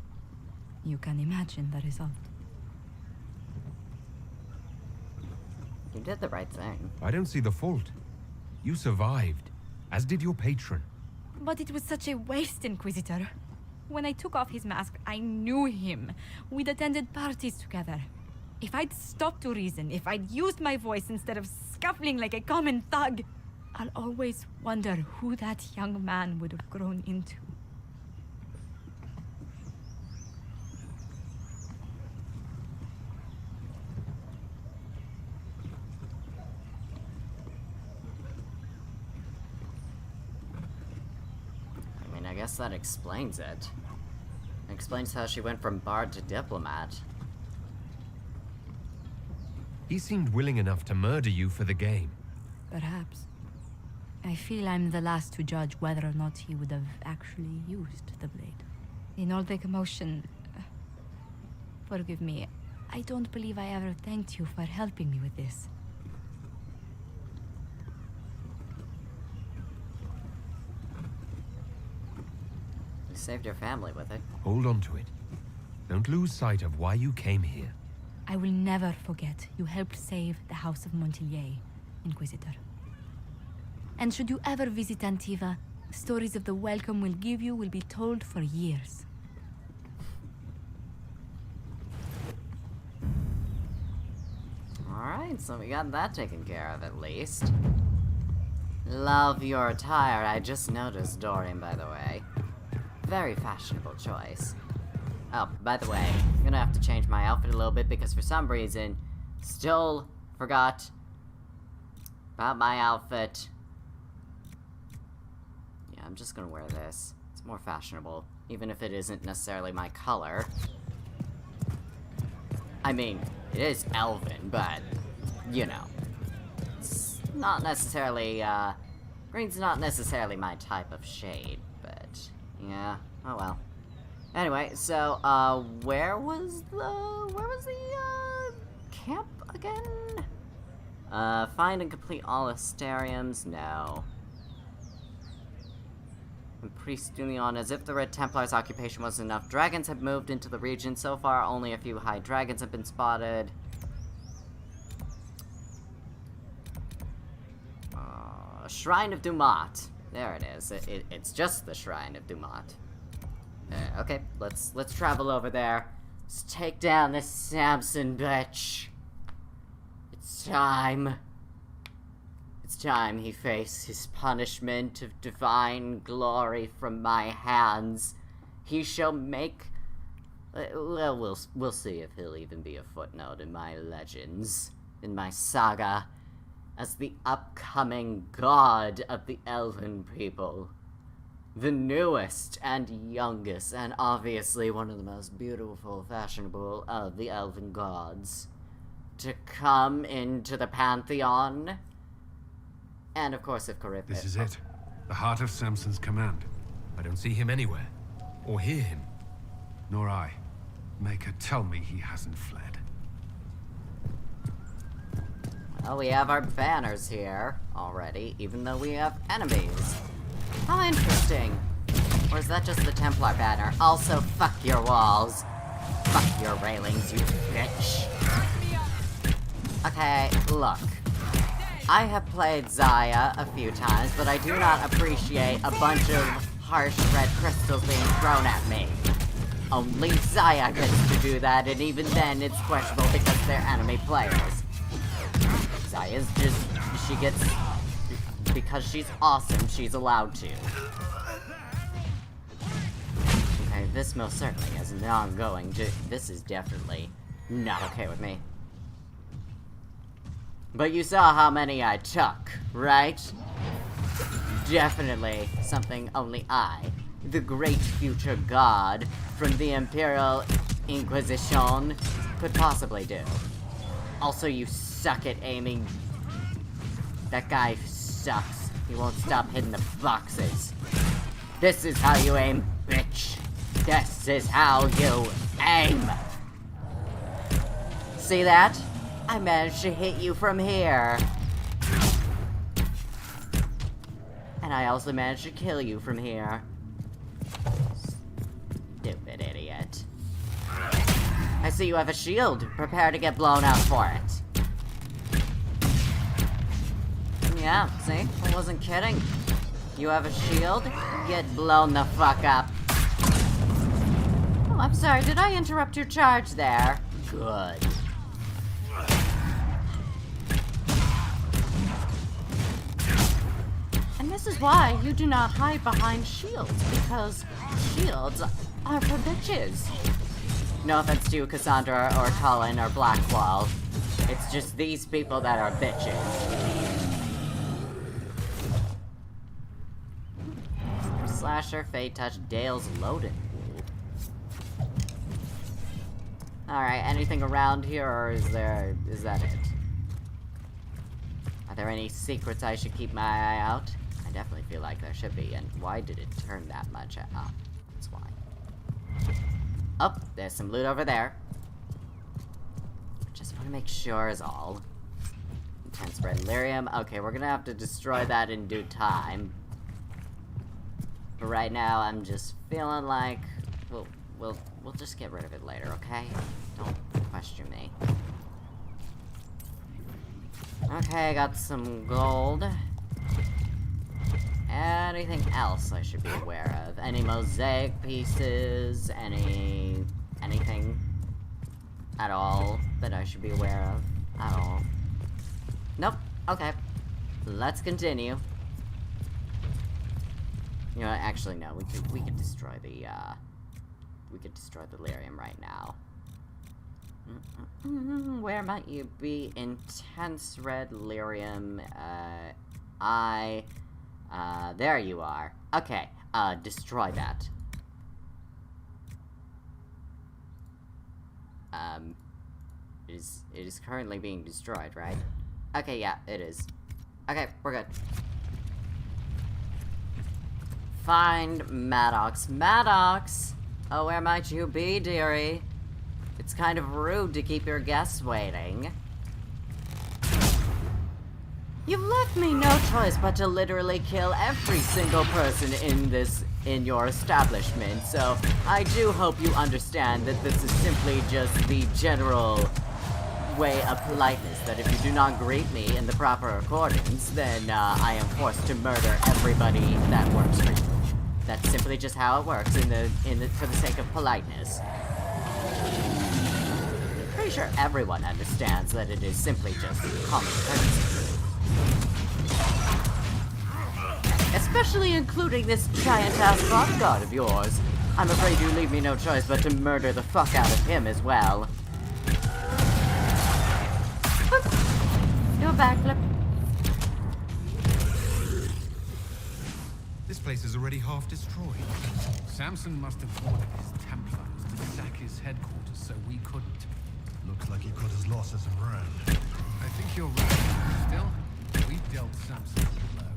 Speaker 2: You can imagine the result.
Speaker 1: You did the right thing.
Speaker 3: I don't see the fault. You survived, as did your patron.
Speaker 2: But it was such a waste, Inquisitor. When I took off his mask, I knew him. We'd attended parties together. If I'd stopped to reason, if I'd used my voice instead of scuffling like a common thug, I'll always wonder who that young man would have grown into.
Speaker 1: I guess that explains it. It explains how she went from bard to diplomat.
Speaker 3: He seemed willing enough to murder you for the game.
Speaker 2: Perhaps. I feel I'm the last to judge whether or not he would have actually used the blade. In all the commotion... forgive me, I don't believe I ever thanked you for helping me with this.
Speaker 1: You saved your family with it.
Speaker 3: Hold on to it. Don't lose sight of why you came here.
Speaker 2: I will never forget you helped save the House of Montillier, Inquisitor. And should you ever visit Antiva, stories of the welcome we'll give you will be told for years.
Speaker 1: Alright, so we got that taken care of at least. Love your attire. I just noticed, Dorian, by the way. Very fashionable choice. Oh, by the way, I'm gonna have to change my outfit a little bit because for some reason, still forgot about my outfit. Yeah, I'm just gonna wear this. It's more fashionable, even if it isn't necessarily my color. I mean, it is elven, but, you know. It's not necessarily, green's not necessarily my type of shade, but, yeah, oh well. Anyway, so, where was the camp again? Find and complete all Asteriums? No. And Priest Duneon, as if the Red Templar's occupation wasn't enough, dragons have moved into the region. So far, only a few high dragons have been spotted. Shrine of Dumat. There it is. It's just the Shrine of Dumat. Okay, let's travel over there. Let's take down this Samson bitch. It's time. It's time he face his punishment of divine glory from my hands. He shall make... well, we'll see if he'll even be a footnote in my legends, in my saga, as the upcoming god of the elven people. The newest and youngest, and obviously one of the most beautiful, fashionable of the elven gods, to come into the pantheon. And of course, if Carib...
Speaker 9: This is it. The heart of Samson's command.
Speaker 3: I don't see him anywhere. Or hear him.
Speaker 9: Nor I. Maker, tell me he hasn't fled.
Speaker 1: Oh, we have our banners here already, even though we have enemies. How interesting. Or is that just the Templar banner? Also, fuck your walls. Fuck your railings, you bitch. Okay, look. I have played Zaya a few times, but I do not appreciate a bunch of harsh red crystals being thrown at me. Only Zaya gets to do that, and even then it's questionable because they're enemy players. Zaya's just, she gets, because she's awesome, she's allowed to. Okay, this most certainly is an ongoing, this is definitely not okay with me. But you saw how many I took, right? Definitely something only I, the great future god from the Imperial Inquisition, could possibly do. Also, you suck at aiming. That guy sucks. He won't stop hitting the boxes. This is how you aim, bitch. This is how you aim. See that? I managed to hit you from here. And I also managed to kill you from here. Stupid idiot. I see you have a shield. Prepare to get blown out for it. Yeah, see? I wasn't kidding. You have a shield? Get blown the fuck up. Oh, I'm sorry. Did I interrupt your charge there? Good. And this is why you do not hide behind shields, because shields are for bitches. No offense to Cassandra or Cullen or Blackwall. It's just these people that are bitches. Slasher, Fate Touch, Dale's Loaded. Alright, anything around here, or is that it? Are there any secrets I should keep my eye out? I definitely feel like there should be, and why did it turn that much up? Oh, that's why. Oh, there's some loot over there. Just want to make sure is all. Intense red lyrium. Okay, we're gonna have to destroy that in due time. But right now, I'm just feeling like we'll just get rid of it later, okay? Don't question me. Okay, I got some gold. Anything else I should be aware of? Any mosaic pieces? Anything at all that I should be aware of? At all? Nope. Okay. Let's continue. You know what? Actually, no. We could destroy the lyrium right now. Where might you be? Intense red lyrium. There you are. Okay. Destroy that. It is currently being destroyed, right? Okay, yeah, it is. Okay, we're good. Find Maddox. Maddox! Oh, where might you be, dearie? It's kind of rude to keep your guests waiting. You've left me no choice but to literally kill every single person in your establishment, so I do hope you understand that this is simply just the general way of politeness, that if you do not greet me in the proper accordance, then I am forced to murder everybody that works for you. That's simply just how it works for the sake of politeness. Pretty sure everyone understands that it is simply just common courtesy. Especially including this giant-ass bodyguard of yours. I'm afraid you leave me no choice but to murder the fuck out of him as well. Do a backflip.
Speaker 3: This place is already half destroyed.
Speaker 9: Samson must have ordered his Templars to sack his headquarters so we couldn't.
Speaker 6: Looks like he cut his losses and ran.
Speaker 9: I think you're right. Still, we dealt Samson a blow.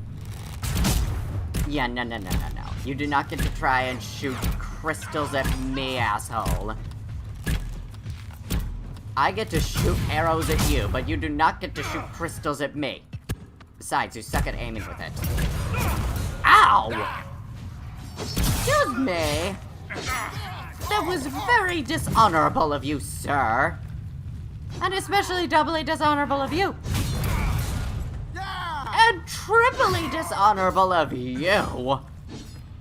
Speaker 1: Yeah, no. You do not get to try and shoot crystals at me, asshole. I get to shoot arrows at you, but you do not get to shoot crystals at me. Besides, you suck at aiming with it. Ow! Excuse me! That was very dishonorable of you, sir. And especially doubly dishonorable of you. And triply dishonorable of you.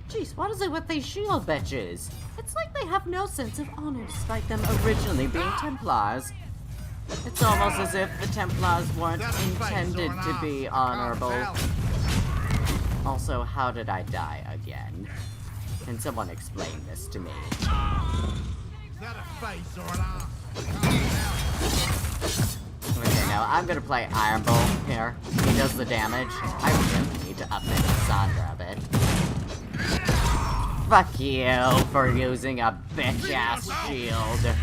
Speaker 1: Jeez, what is it with these shield bitches? It's like they have no sense of honor despite them originally being Templars. It's almost as if the Templars weren't intended to be honorable. Also, how did I die again? Can someone explain this to me?
Speaker 5: Is that a face or an arm?
Speaker 1: Okay, now I'm gonna play Iron Bull here. He does the damage. I really need to update Cassandra a bit. Fuck you for using a bitch-ass shield.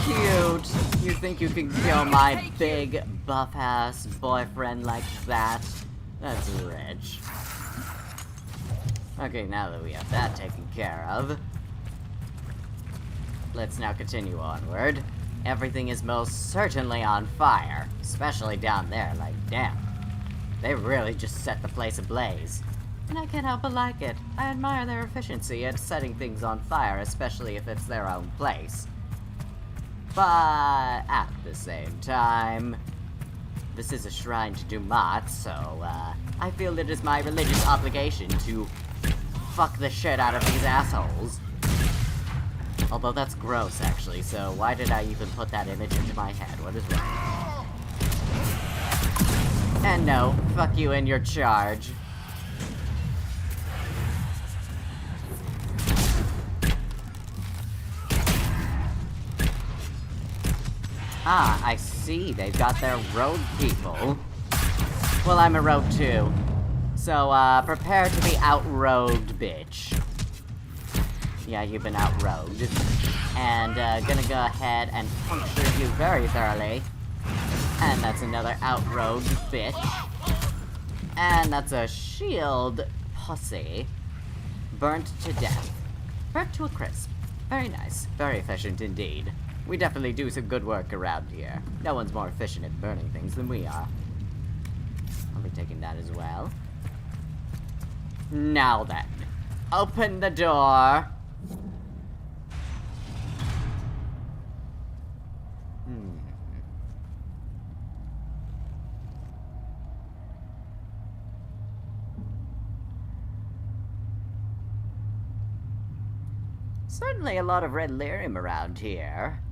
Speaker 1: Cute. You think you can kill my big buff-ass boyfriend like that? That's rich. Okay, now that we have that taken care of, let's now continue onward. Everything is most certainly on fire, especially down there, like, damn. They really just set the place ablaze. And I can't help but like it. I admire their efficiency at setting things on fire, especially if it's their own place. But at the same time, this is a shrine to Dumat, so I feel it is my religious obligation to fuck the shit out of these assholes. Although that's gross, actually, so why did I even put that image into my head? What is wrong? And no, fuck you in your charge. Ah, I see. They've got their rogue people. Well, I'm a rogue too. So, prepare to be out-rogued, bitch. Yeah, you've been out-rogued. And, gonna go ahead and puncture you very thoroughly. And that's another out-rogued bitch. And that's a shield pussy. Burnt to death. Burnt to a crisp. Very nice. Very efficient indeed. We definitely do some good work around here. No one's more efficient at burning things than we are. I'll be taking that as well. Now then. Open the door. Certainly a lot of red lyrium around here.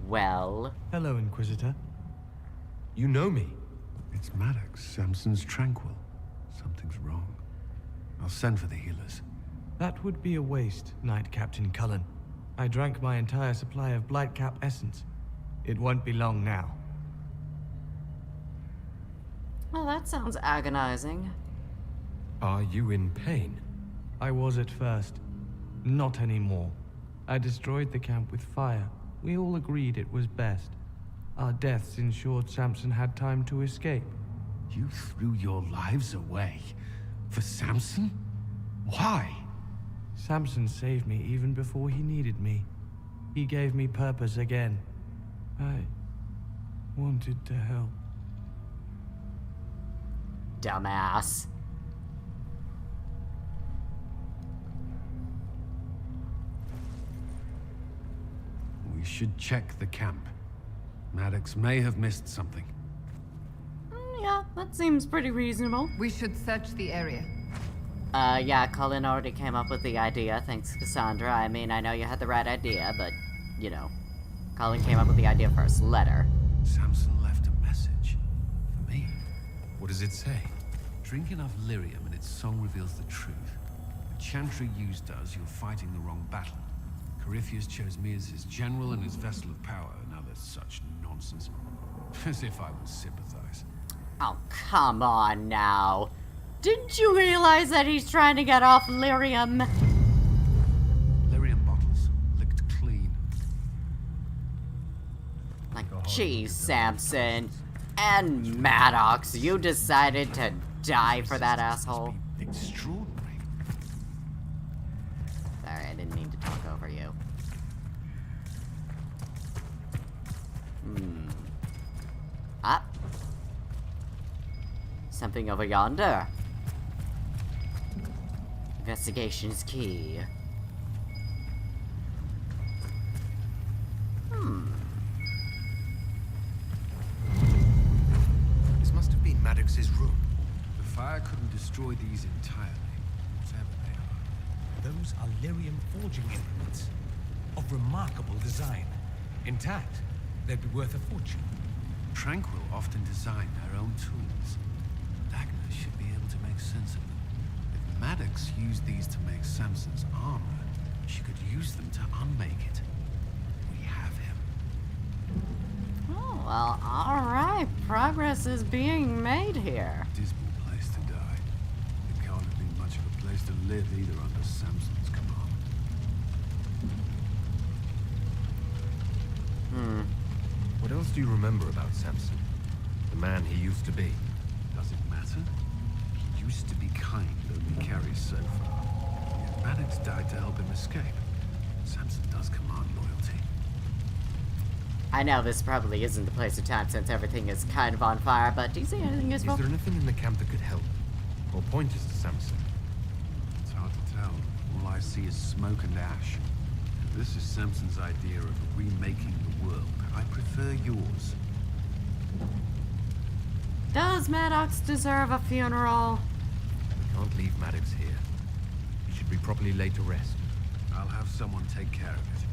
Speaker 1: Well?
Speaker 12: Hello, Inquisitor.
Speaker 3: You know me.
Speaker 9: It's Maddox, Samson's tranquil. Something's wrong. I'll send for the healers.
Speaker 12: That would be a waste, Knight Captain Cullen. I drank my entire supply of Blightcap essence. It won't be long now.
Speaker 1: Well, that sounds agonizing.
Speaker 3: Are you in pain?
Speaker 12: I was at first. Not anymore. I destroyed the camp with fire. We all agreed it was best. Our deaths ensured Samson had time to escape.
Speaker 9: You threw your lives away? For Samson? Why?
Speaker 12: Samson saved me even before he needed me. He gave me purpose again. I wanted to help.
Speaker 1: Dumbass.
Speaker 9: We should check the camp. Maddox may have missed something.
Speaker 1: Yeah, that seems pretty reasonable.
Speaker 4: We should search the area.
Speaker 1: Yeah, Cullen already came up with the idea, thanks Cassandra. I mean, I know you had the right idea, but, you know, Cullen came up with the idea first. Letter.
Speaker 9: Samson left a message. For me.
Speaker 3: What does it say?
Speaker 9: Drink enough lyrium and its song reveals the truth. The chantry used does, you're fighting the wrong battle. Corypheus chose me as his general and his vessel of power. Now there's such nonsense. As if I would sympathize.
Speaker 1: Oh, come on now. Didn't you realize that he's trying to get off lyrium?
Speaker 9: Lyrium bottles, licked clean.
Speaker 1: Like, geez, Samson. And Maddox, you decided to die for that asshole.
Speaker 9: Extraordinary.
Speaker 1: Sorry, I didn't mean to talk over you. Ah. Something over yonder. Investigation is key.
Speaker 3: This must have been Maddox's room.
Speaker 9: The fire couldn't destroy these entirely, whatever they are.
Speaker 13: Those are lyrium forging implements of remarkable design. Intact, they'd be worth a fortune.
Speaker 9: Tranquil often design their own tools. Dagna should be able to make sense of them. If Maddox used these to make Samson's armor, she could use them to unmake it. We have him.
Speaker 1: Oh, well, alright. Progress is being made here.
Speaker 9: Dismal place to die. It can't have been much of a place to live either under Samson's command.
Speaker 3: What else do you remember about Samson? The man he used to be?
Speaker 9: Does it matter? He used to be kind, only carries so far. Yet Maddox died to help him escape. Samson does command loyalty.
Speaker 1: I know this probably isn't the place or time since everything is kind of on fire, but do you see anything useful?
Speaker 3: Is there anything in the camp that could help? Or point us to Samson?
Speaker 9: It's hard to tell. All I see is smoke and ash. If this is Samson's idea of remaking the world, I prefer yours.
Speaker 1: Does Maddox deserve a funeral?
Speaker 3: We can't leave Maddox here. He should be properly laid to rest.
Speaker 9: I'll have someone take care of it.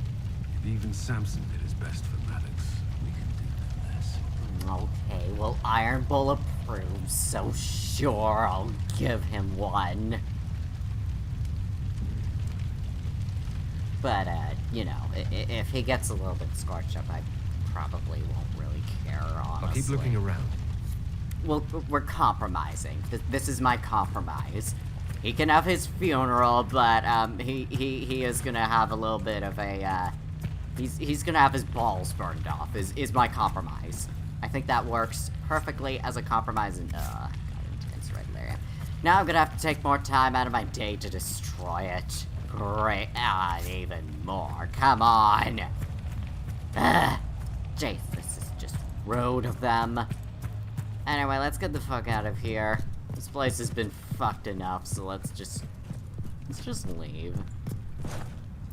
Speaker 9: If even Samson did his best for Maddox, we can do no less.
Speaker 1: Okay, well, Iron Bull approves, so sure, I'll give him one. But, you know, if he gets a little bit scorched up, I probably won't really care, honestly.
Speaker 3: I'll keep looking around.
Speaker 1: Well, we're compromising. This is my compromise. He can have his funeral, but, he is gonna have a little bit of a, he's gonna have his balls burned off, is my compromise. I think that works perfectly as a compromise, and, got intense right there. Now I'm gonna have to take more time out of my day to destroy it. Great, even more, come on! Jeez, this is just rude of them. Anyway, let's get the fuck out of here. This place has been fucked enough, so let's just leave.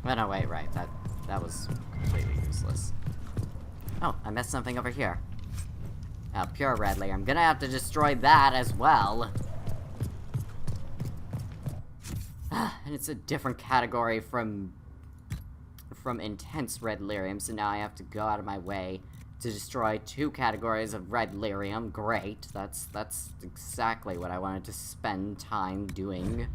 Speaker 1: Oh no, wait, right, that was completely useless. Oh, I missed something over here. Oh, pure red layer. I'm gonna have to destroy that as well. And it's a different category from intense red lyrium, so now I have to go out of my way to destroy 2 categories of red lyrium. Great, that's exactly what I wanted to spend time doing.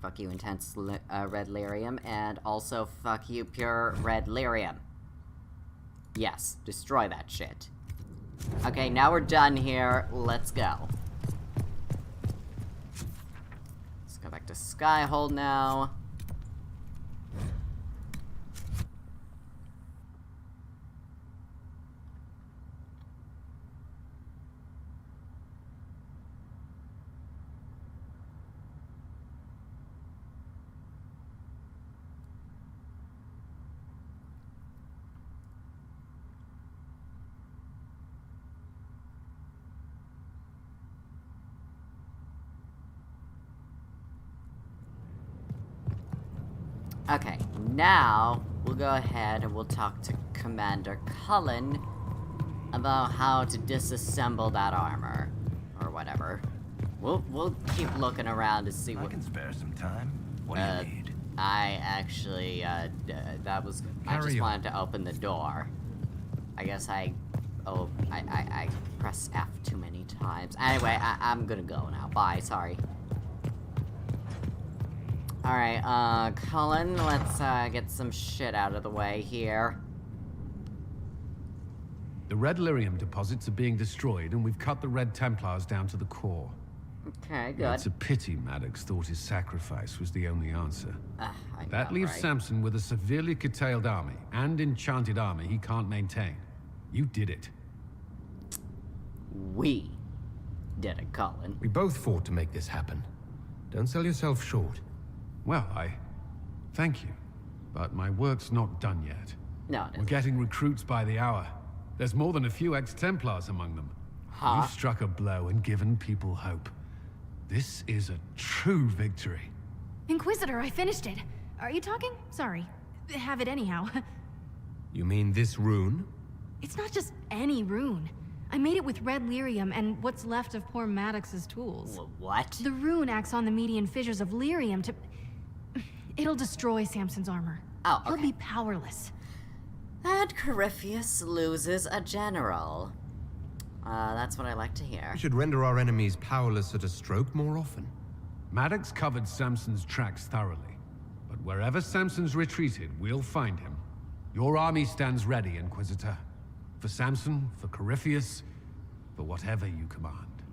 Speaker 1: Fuck you, intense red lyrium, and also fuck you, pure red lyrium. Yes, destroy that shit. Okay, now we're done here. Let's go. Let's go back to Skyhold now. Okay, now we'll go ahead and we'll talk to Commander Cullen about how to disassemble that armor, or whatever. We'll keep looking around to see what.
Speaker 13: I can spare some time. What do you need?
Speaker 1: I actually, I just wanted to open the door. I guess I pressed F too many times. Anyway, I'm gonna go now. Bye, sorry. Alright, Cullen, let's, get some shit out of the way here.
Speaker 9: The Red Lyrium deposits are being destroyed, and we've cut the Red Templars down to the core.
Speaker 1: Okay, good.
Speaker 9: It's a pity Maddox thought his sacrifice was the only answer. That
Speaker 1: know,
Speaker 9: leaves
Speaker 1: right?
Speaker 9: Samson with a severely curtailed army, and enchanted army he can't maintain. You did it.
Speaker 1: We did it, Cullen.
Speaker 3: We both fought to make this happen. Don't sell yourself short.
Speaker 9: Well, thank you. But my work's not done yet.
Speaker 1: No, it
Speaker 9: We're
Speaker 1: isn't.
Speaker 9: getting recruits by the hour. There's more than a few ex-Templars among them.
Speaker 1: Huh?
Speaker 9: We've struck a blow and given people hope. This is a true victory.
Speaker 2: Inquisitor, I finished it. Are you talking? Sorry. Have it anyhow.
Speaker 3: You mean this rune?
Speaker 2: It's not just any rune. I made it with red lyrium and what's left of poor Maddox's tools.
Speaker 1: What?
Speaker 2: The rune acts on the median fissures of lyrium to... It'll destroy Samson's armor.
Speaker 1: Oh, okay.
Speaker 2: He'll be powerless.
Speaker 1: And Corypheus loses a general. That's what I like to hear.
Speaker 3: We should render our enemies powerless at a stroke more often.
Speaker 9: Maddox covered Samson's tracks thoroughly. But wherever Samson's retreated, we'll find him. Your army stands ready, Inquisitor. For Samson, for Corypheus, for whatever you command.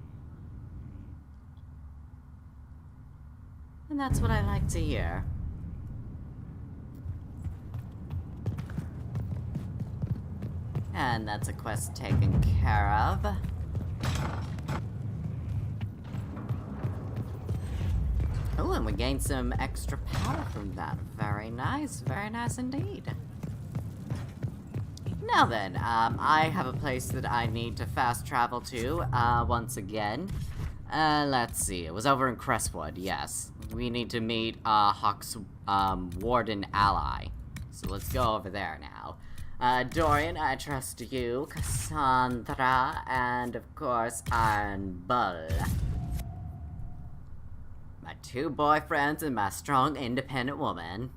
Speaker 1: And that's what I like to hear. And that's a quest taken care of. Oh, and we gained some extra power from that. Very nice indeed. Now then, I have a place that I need to fast travel to, once again. Let's see, it was over in Crestwood, yes. We need to meet, Hawk's, warden ally. So let's go over there now. Dorian, I trust you, Cassandra, and of course, Iron Bull. My two boyfriends and my strong, independent woman.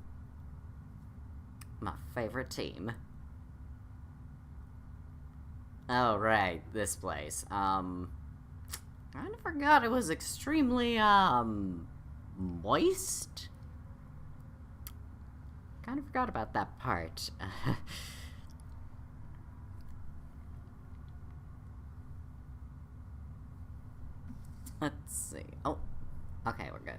Speaker 1: My favorite team. Oh, right, this place. I forgot it was extremely, moist? Kind of forgot about that part. Let's see. Oh, okay, we're good.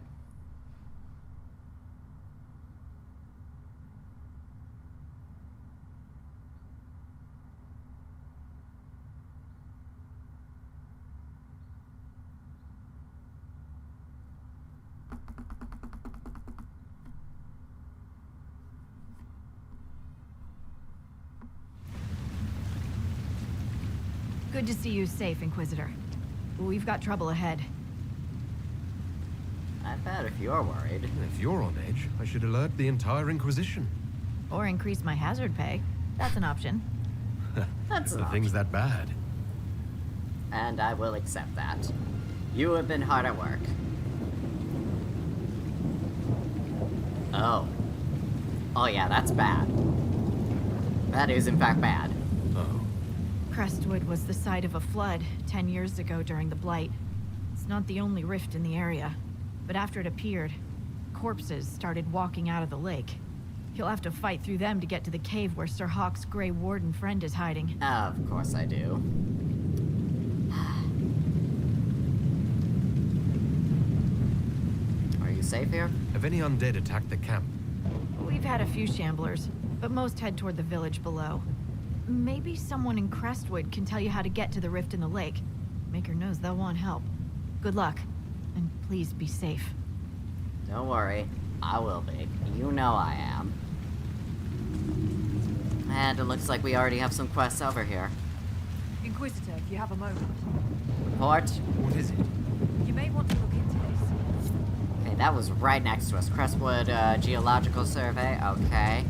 Speaker 2: Good to see you safe, Inquisitor. We've got trouble ahead.
Speaker 1: I bet if you're worried.
Speaker 3: If you're on edge, I should alert the entire Inquisition.
Speaker 11: Or increase my hazard pay. That's an option.
Speaker 1: That's
Speaker 3: The
Speaker 1: an
Speaker 3: thing's that bad.
Speaker 1: And I will accept that. You have been hard at work. Oh. Oh yeah, that's bad. That is in fact bad.
Speaker 3: Oh.
Speaker 2: Crestwood was the site of a flood 10 years ago during the Blight. It's not the only rift in the area, but after it appeared, corpses started walking out of the lake. You'll have to fight through them to get to the cave where Sir Hawk's Grey Warden friend is hiding.
Speaker 1: Of course I do. Are you safe here?
Speaker 3: Have any undead attacked the camp?
Speaker 2: We've had a few shamblers, but most head toward the village below. Maybe someone in Crestwood can tell you how to get to the rift in the lake. Maker knows they'll want help. Good luck, and please be safe.
Speaker 1: Don't worry, I will be. You know I am. And it looks like we already have some quests over here.
Speaker 11: Inquisitor, if you have a moment.
Speaker 1: Report.
Speaker 3: What is it?
Speaker 11: You may want to look into this.
Speaker 1: Okay, that was right next to us. Crestwood Geological Survey. Okay.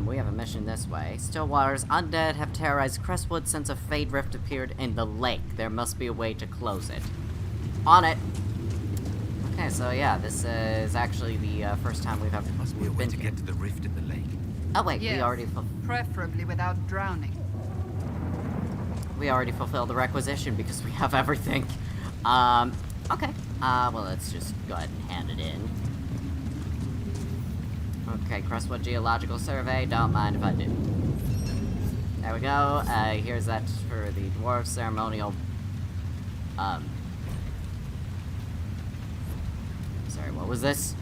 Speaker 1: We have a mission this way. Stillwater's undead have terrorized Crestwood since a Fade Rift appeared in the lake. There must be a way to close it. On it. Okay, so yeah, this is actually the first time we've ever
Speaker 3: Must be a way
Speaker 1: been
Speaker 3: to
Speaker 1: here.
Speaker 3: get to the rift in the lake.
Speaker 1: Oh wait,
Speaker 4: Yes, preferably without drowning.
Speaker 1: we already fulfilled the requisition because we have everything. Okay. Well, let's just go ahead and hand it in. Okay, Crestwood Geological Survey, don't mind if I do. There we go, here's that for the dwarf ceremonial, sorry, what was this?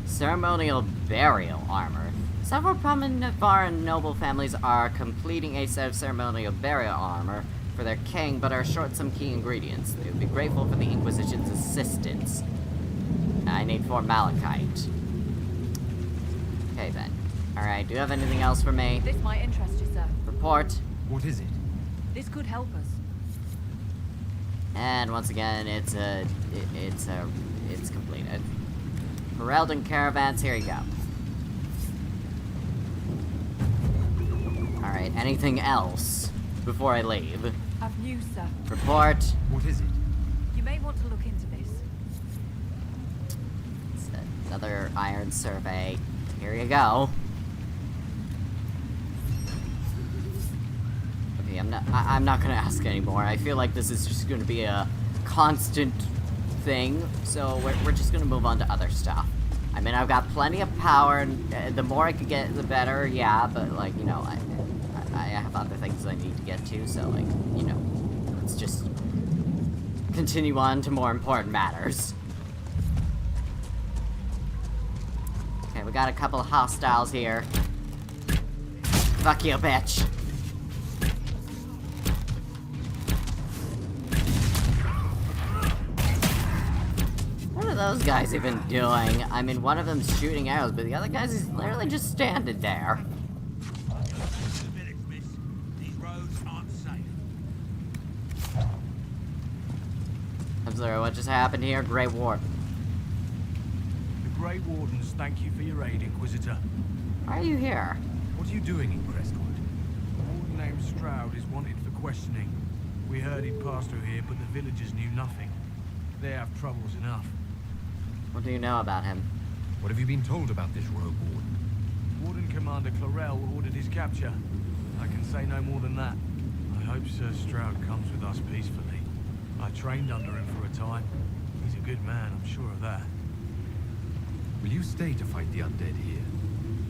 Speaker 1: Ceremonial burial armor. Several prominent foreign noble families are completing a set of ceremonial burial armor for their king, but are short some key ingredients. They would be grateful for the Inquisition's assistance. I need 4 malachite. Okay then. Alright, do you have anything else for me?
Speaker 2: This might interest you, sir.
Speaker 1: Report.
Speaker 3: What is it?
Speaker 2: This could help us.
Speaker 1: And once again, it's completed. Heralding caravans, here you go. Alright, anything else before I leave?
Speaker 2: I've news, sir.
Speaker 1: Report.
Speaker 3: What is it?
Speaker 2: You may want to look into this.
Speaker 1: It's another iron survey. Here you go. Okay, I'm not gonna ask anymore. I feel like this is just gonna be a constant thing, so we're just gonna move on to other stuff. I mean, I've got plenty of power, and the more I could get, the better, yeah, but, like, you know, I have other things I need to get to, so, like, you know, let's just continue on to more important matters. Okay, we got a couple of hostiles here. Fuck you, bitch. What are those guys even doing? I mean, one of them's shooting arrows, but the other guy's is literally just standing there.
Speaker 5: These roads aren't safe.
Speaker 1: I'm sorry, what just happened here? Grey Warden.
Speaker 14: The Grey Wardens thank you for your aid, Inquisitor.
Speaker 1: Why are you here?
Speaker 3: What are you doing in Crestwood?
Speaker 14: A warden named Stroud is wanted for questioning. We heard he'd passed through here, but the villagers knew nothing. They have troubles enough.
Speaker 1: What do you know about him?
Speaker 3: What have you been told about this rogue warden?
Speaker 14: Warden Commander Clarell ordered his capture. I can say no more than that. I hope Sir Stroud comes with us peacefully. I trained under him for a time. He's a good man, I'm sure of that.
Speaker 3: Will you stay to fight the undead here?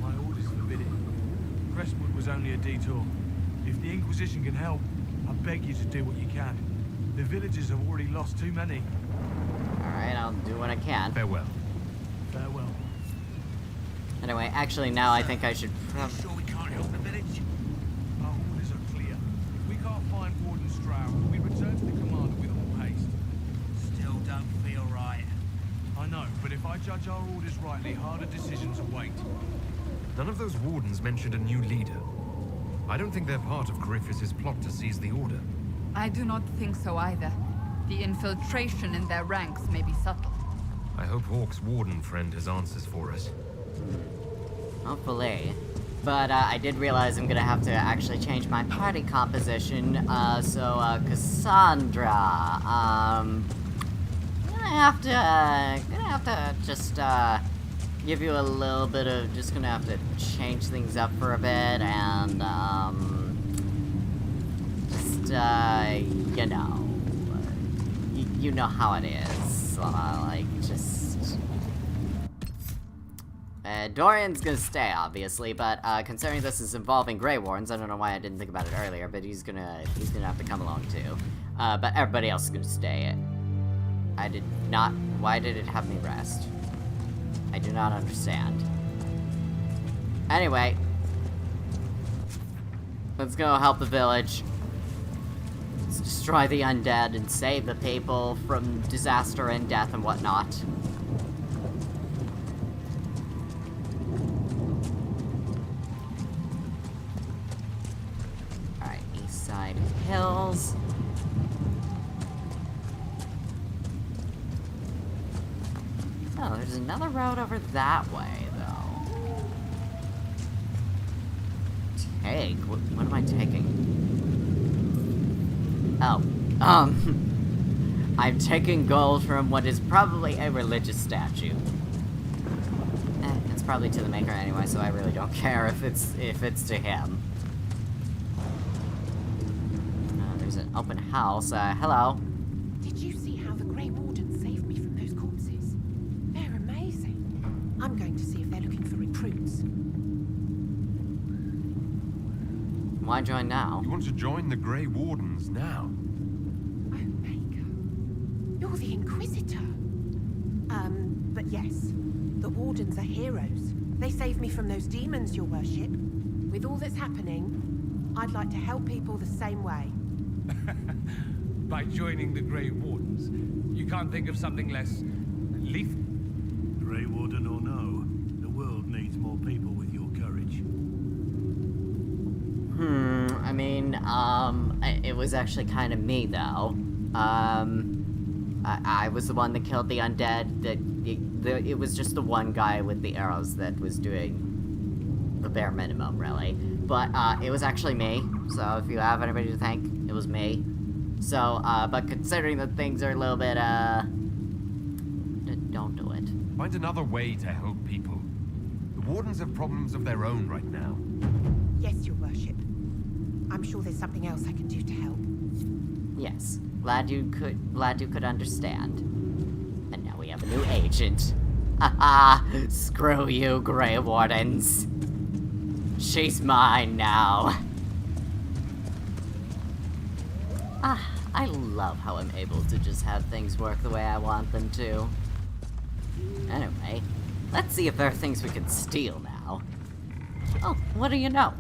Speaker 14: My orders forbid it. Crestwood was only a detour. If the Inquisition can help, I beg you to do what you can. The villagers have already lost too many.
Speaker 1: Alright, I'll do what I can.
Speaker 3: Farewell.
Speaker 14: Farewell.
Speaker 1: Anyway, actually, now I think I should
Speaker 5: Sure we can't help the village?
Speaker 14: Our orders are clear. If we can't find Warden Stroud, we return to the commander with all haste.
Speaker 5: Still don't feel right.
Speaker 14: I know, but if I judge our orders rightly, harder decisions await.
Speaker 3: None of those wardens mentioned a new leader. I don't think they're part of Corypheus's plot to seize the Order.
Speaker 4: I do not think so either. The infiltration in their ranks may be subtle.
Speaker 3: I hope Hawke's warden friend has answers for us.
Speaker 1: Hopefully. But I did realize I'm gonna have to actually change my party composition. Cassandra, I'm gonna have to just give you a little bit of, just gonna have to change things up for a bit, and you know, you know how it is, like, just... Dorian's gonna stay, obviously, but, considering this is involving Grey Wardens, I don't know why I didn't think about it earlier, but he's gonna have to come along, too. But everybody else is gonna stay. Why did it have me rest? I do not understand. Anyway. Let's go help the village. Let's destroy the undead and save the people from disaster and death and whatnot. Alright, East Side Hills. Oh, there's another road over that way, though. Take? What am I taking? Oh, I'm taking gold from what is probably a religious statue. It's probably to the maker anyway, so I really don't care if it's to him. There's an open house. Hello.
Speaker 15: Did you see how the Grey Wardens saved me from those corpses? They're amazing. I'm going to see if they're looking for recruits.
Speaker 1: Why join now?
Speaker 3: You want to join the Grey Wardens now?
Speaker 15: You're the Inquisitor. But yes, the Wardens are heroes. They saved me from those demons, your worship. With all that's happening, I'd like to help people the same way.
Speaker 13: By joining the Grey Wardens, you can't think of something less lethal?
Speaker 6: Grey Warden or no, the world needs more people with your courage.
Speaker 1: I mean, it was actually kind of me, though. I was the one that killed the undead. It was just the one guy with the arrows that was doing the bare minimum, really. But, it was actually me, so if you have anybody to thank, it was me. So, but considering that things are a little bit, don't do it.
Speaker 3: Find another way to help people. The Wardens have problems of their own right now.
Speaker 15: Yes, your worship. I'm sure there's something else I can do to help.
Speaker 1: Yes. Glad you could understand. And now we have a new agent. Haha! Screw you, Grey Wardens. She's mine now. I love how I'm able to just have things work the way I want them to. Anyway, let's see if there are things we can steal now. Oh, what do you know?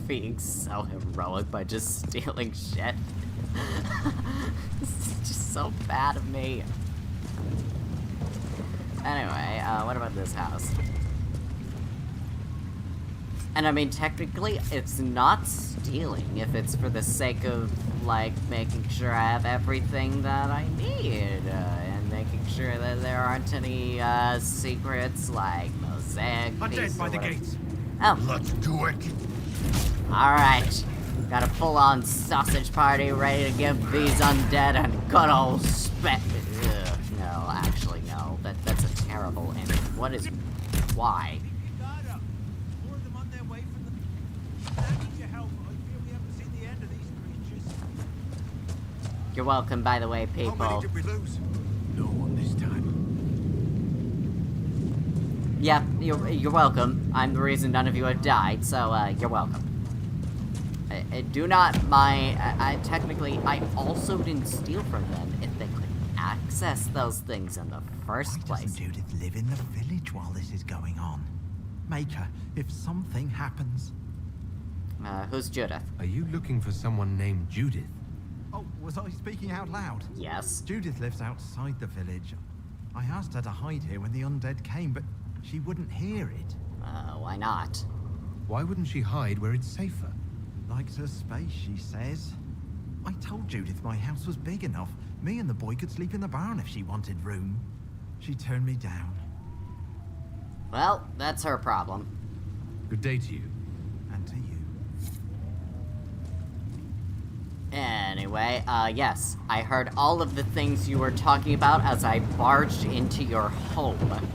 Speaker 1: Being so heroic by just stealing shit. This is just so bad of me. Anyway, what about this house? And I mean, technically, it's not stealing if it's for the sake of, like, making sure I have everything that I need, and making sure that there aren't any, secrets, like mosaic
Speaker 13: Undead
Speaker 1: pieces
Speaker 13: by
Speaker 1: or
Speaker 13: the
Speaker 1: whatever.
Speaker 13: gates.
Speaker 1: Oh.
Speaker 6: Let's do it.
Speaker 1: Alright. Got a full-on sausage party ready to give these undead a good old spit. No, actually, no. That's a terrible image. What is... Why? You're welcome, by the way, people.
Speaker 13: How many did we lose? No one this time.
Speaker 1: Yeah, you're welcome. I'm the reason none of you have died, so, you're welcome. Do not mind... technically, I also didn't steal from them if they could access those things in the first place.
Speaker 16: Why doesn't Judith live in the village while this is going on? Make her, if something happens.
Speaker 1: Who's Judith?
Speaker 3: Are you looking for someone named Judith?
Speaker 16: Oh, was I speaking out loud?
Speaker 1: Yes.
Speaker 16: Judith lives outside the village. I asked her to hide here when the undead came, but she wouldn't hear it.
Speaker 1: Why not?
Speaker 3: Why wouldn't she hide where it's safer?
Speaker 16: Likes her space, she says. I told Judith my house was big enough. Me and the boy could sleep in the barn if she wanted room. She turned me down.
Speaker 1: Well, that's her problem.
Speaker 3: Good day to you.
Speaker 16: And to you.
Speaker 1: Anyway, yes. I heard all of the things you were talking about as I barged into your home.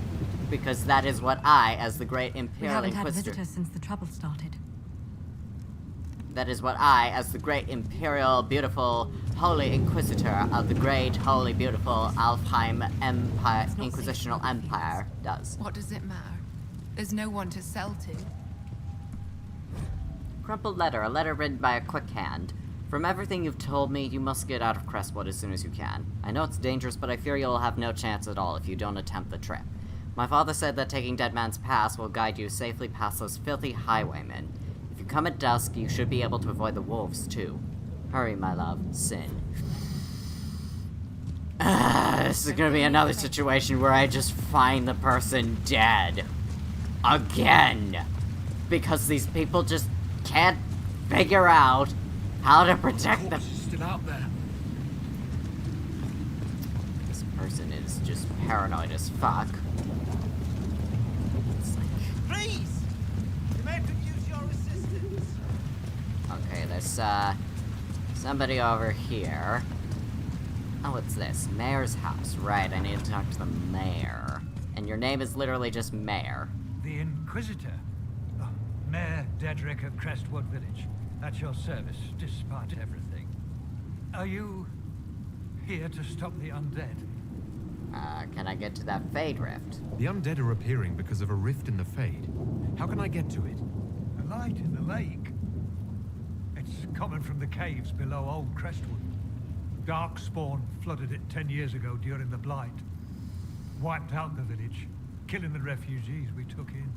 Speaker 1: Because that is what I, as the great Imperial Inquisitor...
Speaker 2: We haven't had visitors since the trouble started.
Speaker 1: That is what I, as the great Imperial, beautiful, holy Inquisitor of the great, holy, beautiful Alfheim Empire, Inquisitorial Empire, does.
Speaker 4: What does it matter? There's no one to sell to.
Speaker 1: Crumpled letter, a letter written by a quick hand. From everything you've told me, you must get out of Crestwood as soon as you can. I know it's dangerous, but I fear you'll have no chance at all if you don't attempt the trip. My father said that taking Dead Man's Pass will guide you safely past those filthy highwaymen. If you come at dusk, you should be able to avoid the wolves, too. Hurry, my love. Sin. This is gonna be another situation where I just find the person dead. Again! Because these people just can't figure out how to protect them.
Speaker 13: Still out there.
Speaker 1: This person is just paranoid as fuck. It's like...
Speaker 17: Please! You may have to use your assistance.
Speaker 1: Okay, there's, somebody over here. Oh, what's this? Mayor's house. Right, I need to talk to the mayor. And your name is literally just Mayor.
Speaker 18: The Inquisitor. Oh, Mayor Dedrick of Crestwood Village. At your service, despite everything. Are you here to stop the undead?
Speaker 1: Can I get to that Fade Rift?
Speaker 3: The undead are appearing because of a rift in the Fade. How can I get to it?
Speaker 18: A light in the lake. It's coming from the caves below Old Crestwood. Darkspawn flooded it 10 years ago during the Blight. wiped out the village, killing the refugees we took in.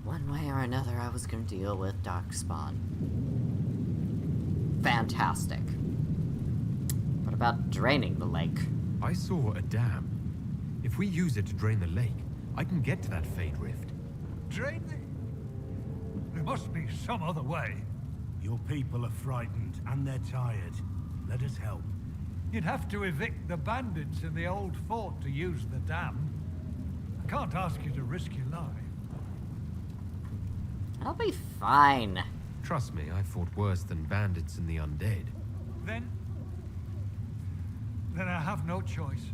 Speaker 1: One way or another, I was gonna deal with Darkspawn. Fantastic. What about draining the lake?
Speaker 3: I saw a dam. If we use it to drain the lake, I can get to that Fade Rift.
Speaker 18: Drain it? There must be some other way.
Speaker 19: Your people are frightened, and they're tired. Let us help.
Speaker 18: You'd have to evict the bandits in the old fort to use the dam. I can't ask you to risk your life.
Speaker 1: I'll be fine.
Speaker 3: Trust me, I fought worse than bandits and the undead.
Speaker 18: Then I have no choice.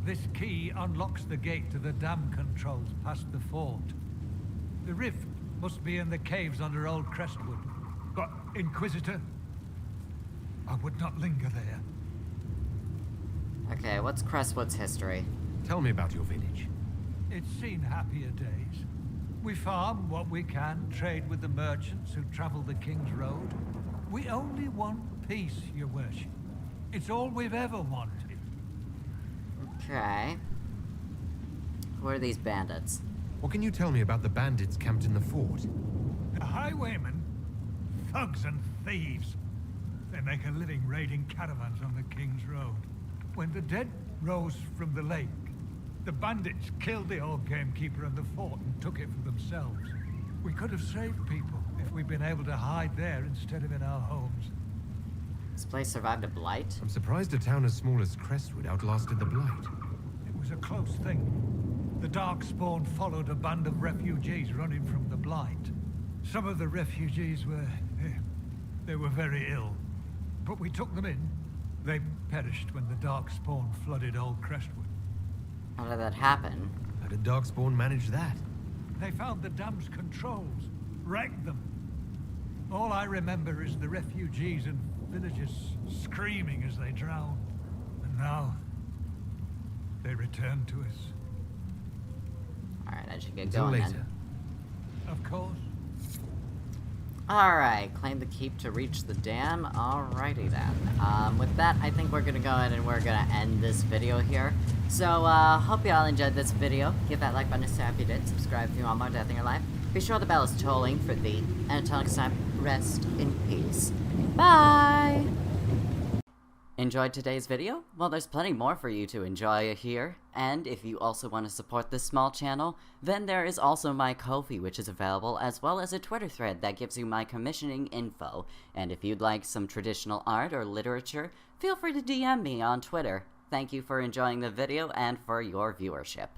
Speaker 18: This key unlocks the gate to the dam controls past the fort. The rift must be in the caves under Old Crestwood. But, Inquisitor, I would not linger there.
Speaker 1: Okay, what's Crestwood's history?
Speaker 3: Tell me about your village.
Speaker 18: It's seen happier days. We farm what we can, trade with the merchants who travel the King's Road. We only want peace, Your Worship. It's all we've ever wanted.
Speaker 1: Okay. Who are these bandits?
Speaker 3: What can you tell me about the bandits camped in the fort?
Speaker 18: The highwaymen, thugs and thieves. They make a living raiding caravans on the King's Road. When the dead rose from the lake, the bandits killed the old gamekeeper and the fort and took it for themselves. We could have saved people if we'd been able to hide there instead of in our homes.
Speaker 1: This place survived a blight?
Speaker 3: I'm surprised a town as small as Crestwood outlasted the blight.
Speaker 18: It was a close thing. The Darkspawn followed a band of refugees running from the blight. Some of the refugees they were very ill. But we took them in. They perished when the Darkspawn flooded Old Crestwood.
Speaker 1: How did that happen?
Speaker 3: How did Darkspawn manage that?
Speaker 18: They found the dam's controls, wrecked them. All I remember is the refugees and villagers screaming as they drowned. And now, they return to us.
Speaker 1: Alright, I should get
Speaker 3: Until
Speaker 1: going
Speaker 3: later.
Speaker 1: then.
Speaker 18: Of course.
Speaker 1: Alright, claim the keep to reach the dam. Alrighty then. With that, I think we're gonna go ahead and we're gonna end this video here. So, hope you all enjoyed this video. Give that like button if you did. Subscribe if you want more death in your life. Be sure the bell is tolling for thee. And until next time, rest in peace. Bye! Enjoyed today's video? Well, there's plenty more for you to enjoy here. And if you also want to support this small channel, then there is also my Ko-fi, which is available, as well as a Twitter thread that gives you my commissioning info. And if you'd like some traditional art or literature, feel free to DM me on Twitter. Thank you for enjoying the video and for your viewership.